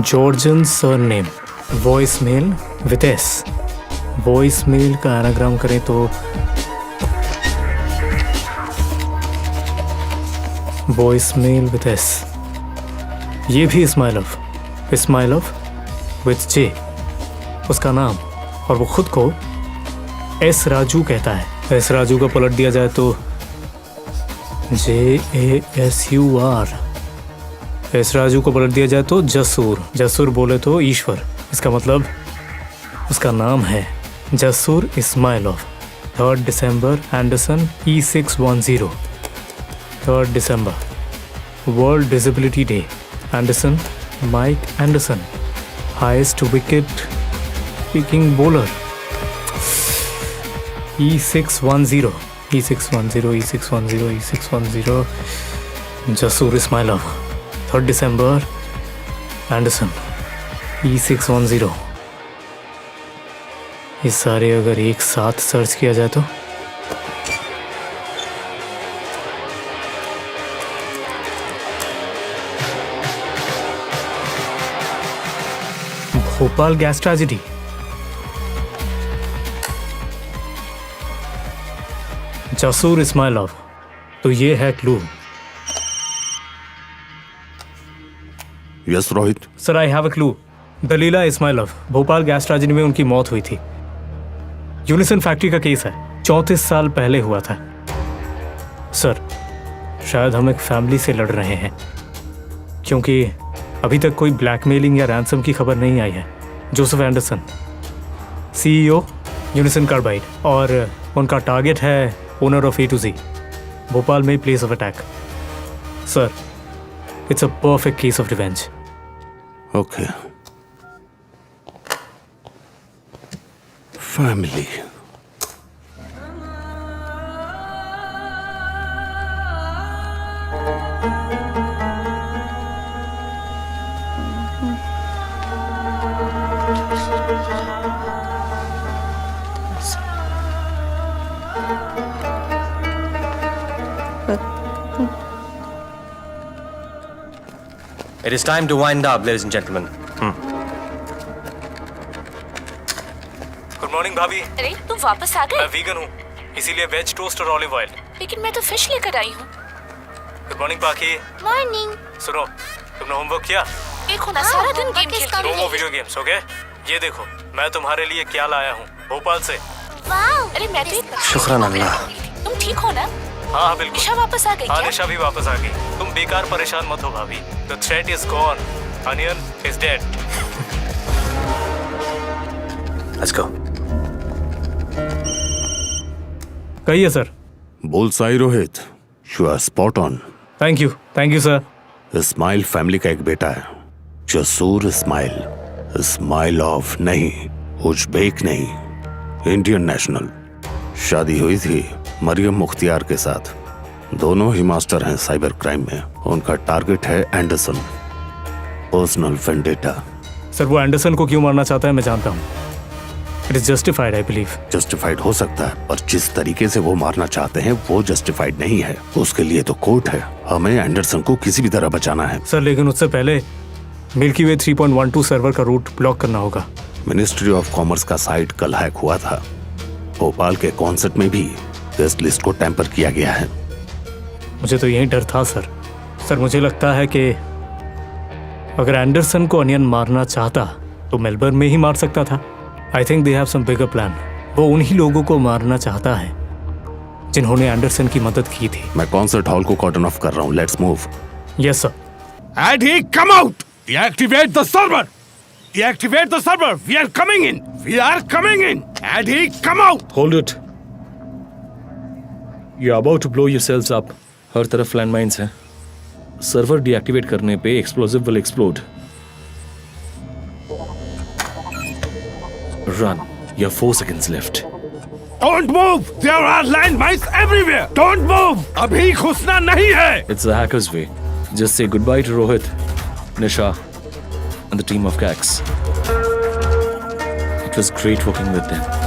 Georgian surname, voice mail with S. Voice mail का anagram करें तो वॉइस मेल विद एस। ये भी is my love with J उसका नाम, और वो खुद को एस राजू कहता है। एस राजू का पलट दिया जाए तो JASUR। एस राजू को पलट दिया जाए तो जसूर। जसूर बोले तो ईश्वर। इसका मतलब उसका नाम है जसूर इस्माइलोव। 3 दिसंबर एंडरसन E610। 3 दिसंबर world disability day. Anderson Mike Anderson, highest wicket taking bowler. E610 Jasur Ismailov. 3 दिसंबर एंडरसन E610। ये सारे अगर एक साथ सर्च किया जाए तो Bhopal gas tragedy, Jasur Ismailov, तो ये है clue. Yes Rohit. Sir I have a clue. Dalila Ismailov, Bhopal gas tragedy में उनकी मौत हुई थी। यूनिसन फैक्ट्री का केस है, 34 साल पहले हुआ था। सर शायद हम एक फैमिली से लड़ रहे हैं, क्योंकि अभी तक कोई ब्लैकमेलिंग या रैंसम की खबर नहीं आई है। Joseph Anderson, CEO Unison Carbide, और उनका टारगेट है owner of A to Z, Bhopal में place of attack. Sir it's a perfect case of revenge. Okay, family. It is time to wind up, ladies and gentlemen. Good morning भाभी। अरे तुम वापस आ गए? मैं वीगन हूँ, इसीलिए वेज टोस्ट और ऑलिव ऑयल। लेकिन मैं तो फिश लेकर आई हूँ। गुड मॉर्निंग पाखी। मॉर्निंग। सुनो, तुमने होमवर्क किया? देखो ना, सारा दिन गेम खेलती no more video games, okay? ये देखो मैं तुम्हारे लिए क्या लाया हूँ भोपाल से। वाओ, अरे मैं तो शुक्रान अल्लाह। तुम ठीक हो ना? हाँ बिल्कुल। निशा वापस आ गई हाँ, क्या? निशा भी वापस आ गई। तुम बेकार परेशान मत हो भाभी। The threat is gone. Onion is dead. Let's go. कहिए सर। बोल साई Rohit, you are spot on. Thank you sir. Ismail family का एक बेटा है, जसूर इस्माइल। इस्माइलोव नहीं, उज्बेक नहीं, इंडियन नेशनल। शादी हुई थी मरियम मुख्तियार के साथ। दोनों ही मास्टर हैं साइबर क्राइम में। उनका टारगेट है एंडरसन, पर्सनल वेंडेटा। सर वो एंडरसन को क्यों मारना चाहता है मैं जानता हूँ। It is justified I believe. Justified हो सकता है, पर जिस तरीके से वो मारना चाहते हैं वो जस्टिफाइड नहीं है। उसके लिए तो कोर्ट है। हमें एंडरसन को किसी भी तरह बचाना है। सर लेकिन उससे पहले मिल्की वे 3.12 सर्वर का रूट ब्लॉक करना होगा। मिनिस्ट्री ऑफ कॉमर्स का साइट कल हैक हुआ था। भोपाल के कॉन्सर्ट में भी गेस्ट लिस्ट को टैंपर किया गया है। मुझे तो यही डर था सर। मुझे लगता है कि अगर एंडरसन को अनियन मारना चाहता तो मेलबर्न में ही मार सकता था। I think they have some bigger plan. वो उन्हीं लोगों को मारना चाहता है जिन्होंने एंडरसन की मदद की थी। मैं कॉन्सर्ट हॉल को कॉर्डन ऑफ कर रहा हूँ। Let's move. Yes sir. Adhi, come out! Deactivate the server! Deactivate the server! We are coming in! We are coming in! Adhi, come out! Hold it. You're about to blow yourselves up. हर तरफ land mines हैं. Server deactivate करने पे explosive will explode. Run. You have 4 seconds left. Don't move! There are landmines everywhere! Don't move! अभी घुसना नहीं है! It's the hacker's way. Just say goodbye to Rohit, Nisha, and the team of Cax. It was great working with them.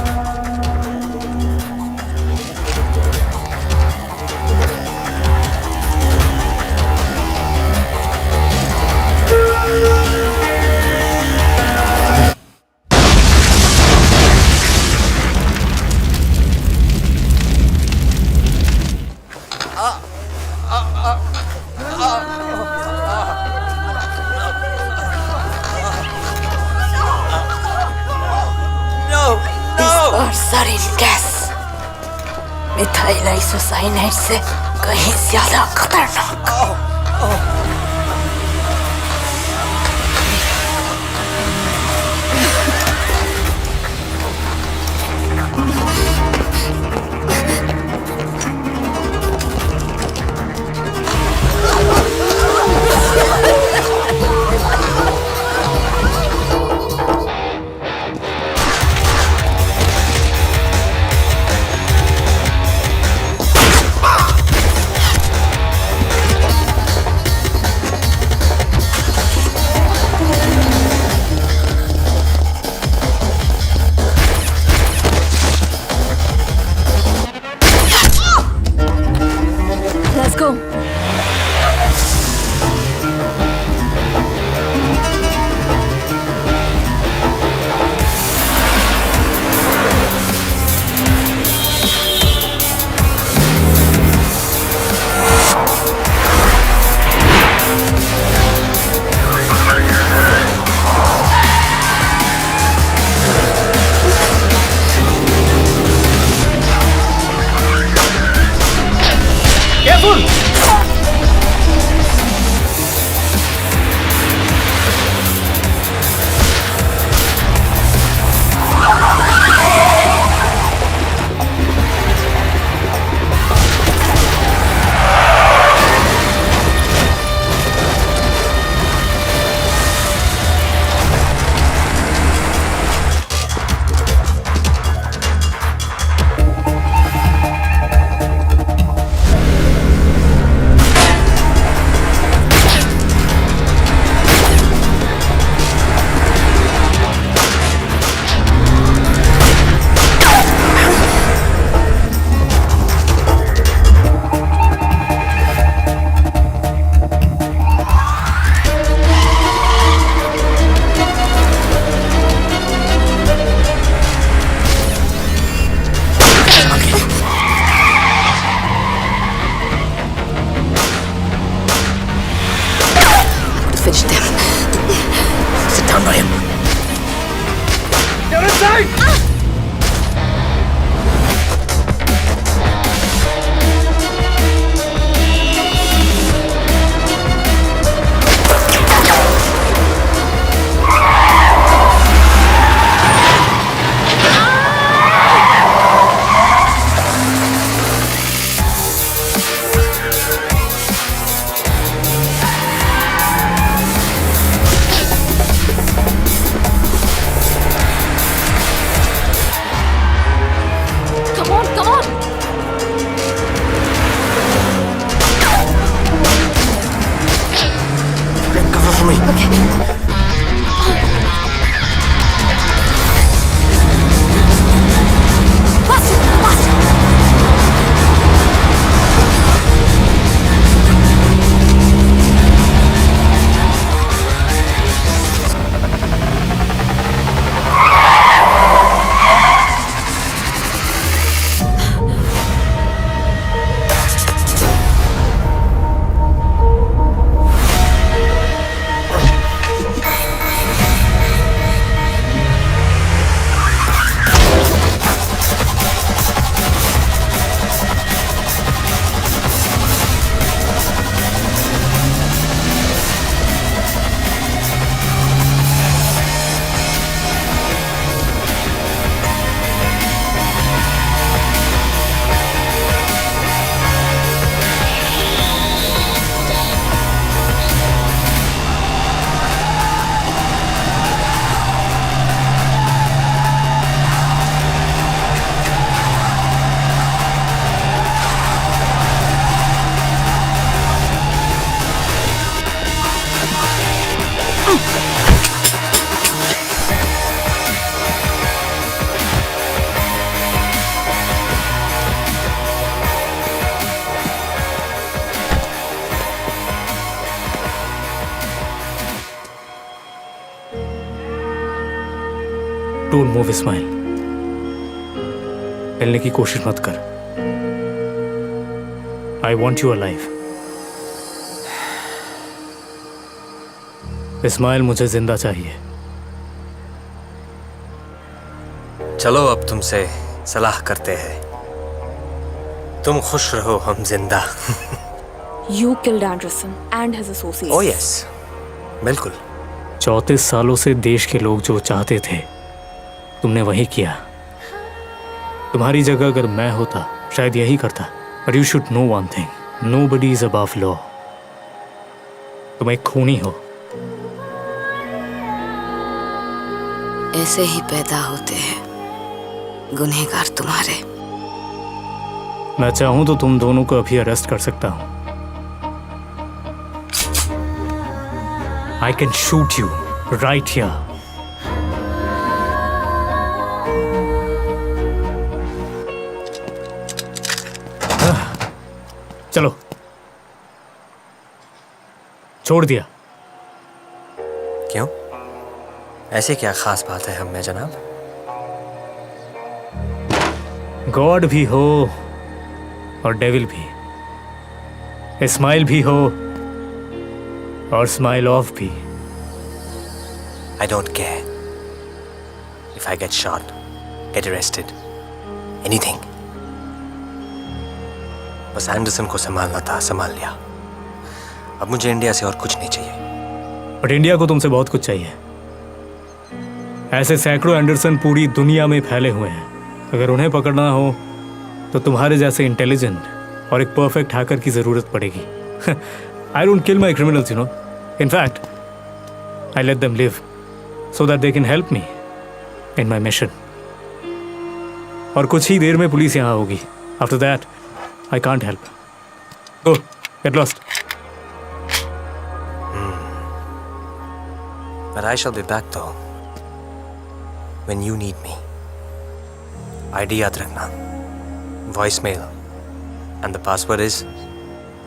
Sarin gas methyl isocyanide से कहीं ज्यादा खतरनाक. Don't move Ismail, हिलने की कोशिश मत कर। I want you alive. Ismail, मुझे जिंदा चाहिए। चलो अब तुमसे सलाह करते हैं। तुम खुश रहो, हम जिंदा। You killed Anderson and his associates. Oh yes, बिल्कुल। 34 सालों से देश के लोग जो चाहते थे तुमने वही किया। तुम्हारी जगह अगर मैं होता शायद यही करता। But you should know one thing, nobody is above law. तुम एक खूनी हो। ऐसे ही पैदा होते हैं गुनहगार तुम्हारे। मैं चाहूं तो तुम दोनों को अभी अरेस्ट कर सकता हूं। I can shoot you right here. चलो, छोड़ दिया। क्यों? ऐसे क्या खास बात है हम में जनाब? गॉड भी हो और डेविल भी, इस्माइल भी हो और स्माइल ऑफ भी। I don't care if I get shot, get arrested, anything. बस एंडरसन को संभालना था, संभाल लिया। अब मुझे इंडिया से और कुछ नहीं चाहिए। बट इंडिया को तुमसे बहुत कुछ चाहिए। ऐसे सैकड़ों एंडरसन पूरी दुनिया में फैले हुए हैं। अगर उन्हें पकड़ना हो तो तुम्हारे जैसे इंटेलिजेंट और एक परफेक्ट हैकर की जरूरत पड़ेगी। I don't kill my criminals, you know. In fact, I let them live so that they can help me in my mission. और कुछ ही देर में पुलिस यहाँ होगी। After that, I can't help. Go, get lost. But I shall be back though. When you need me. ID याद रखना. Voicemail. And the password is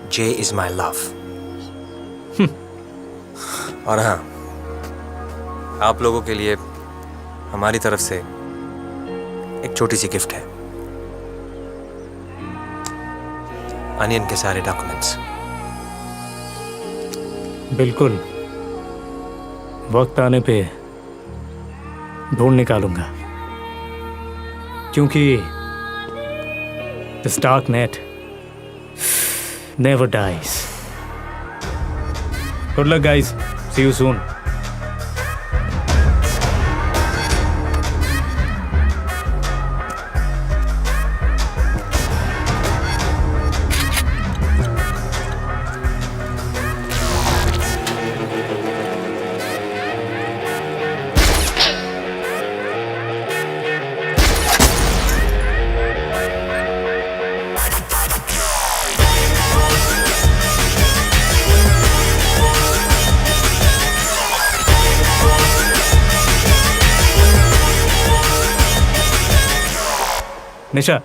J is my love. और हाँ, आप लोगों के लिए हमारी तरफ से एक छोटी सी गिफ्ट है। अनियन के सारे डॉक्यूमेंट्स। बिल्कुल, वक्त आने पे ढूंढ निकालूंगा, क्योंकि this dark net never dies. Good luck, guys. See you soon. Nisha,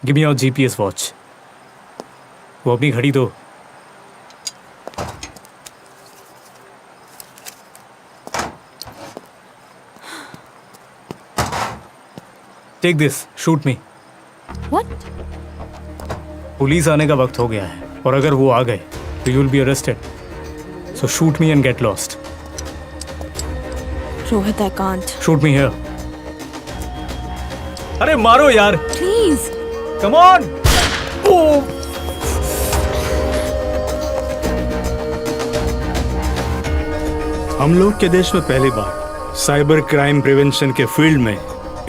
give me your GPS watch. वो अपनी घड़ी दो। Take this, shoot me. What? Police आने का वक्त हो गया है और अगर वो आ गए तो you will be arrested. So shoot me and get lost. Rohit, I can't. Shoot me here. अरे मारो यार, Please. Come on. हम लोग के देश में पहली बार साइबर क्राइम प्रिवेंशन के फील्ड में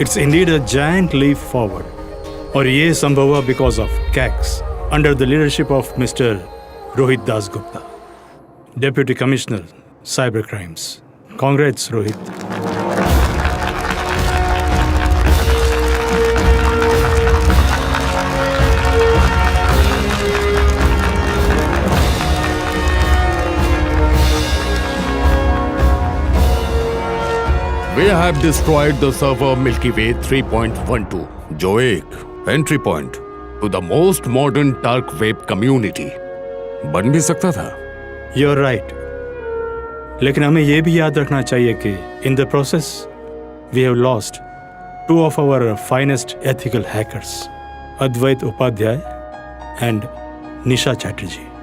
it's indeed a giant leap forward, और ये संभव हुआ because of caks under the leadership of mister Rohit Das Gupta, deputy commissioner cyber crimes. Congrats Rohit. We have destroyed the server Milky Way 3.12, जो एक entry point two the most modern dark web community बन भी सकता था। You're right. लेकिन हमें यह भी याद रखना चाहिए कि in the process we have lost two of our finest ethical hackers, Advait Upadhyay and Nisha Chatterjee.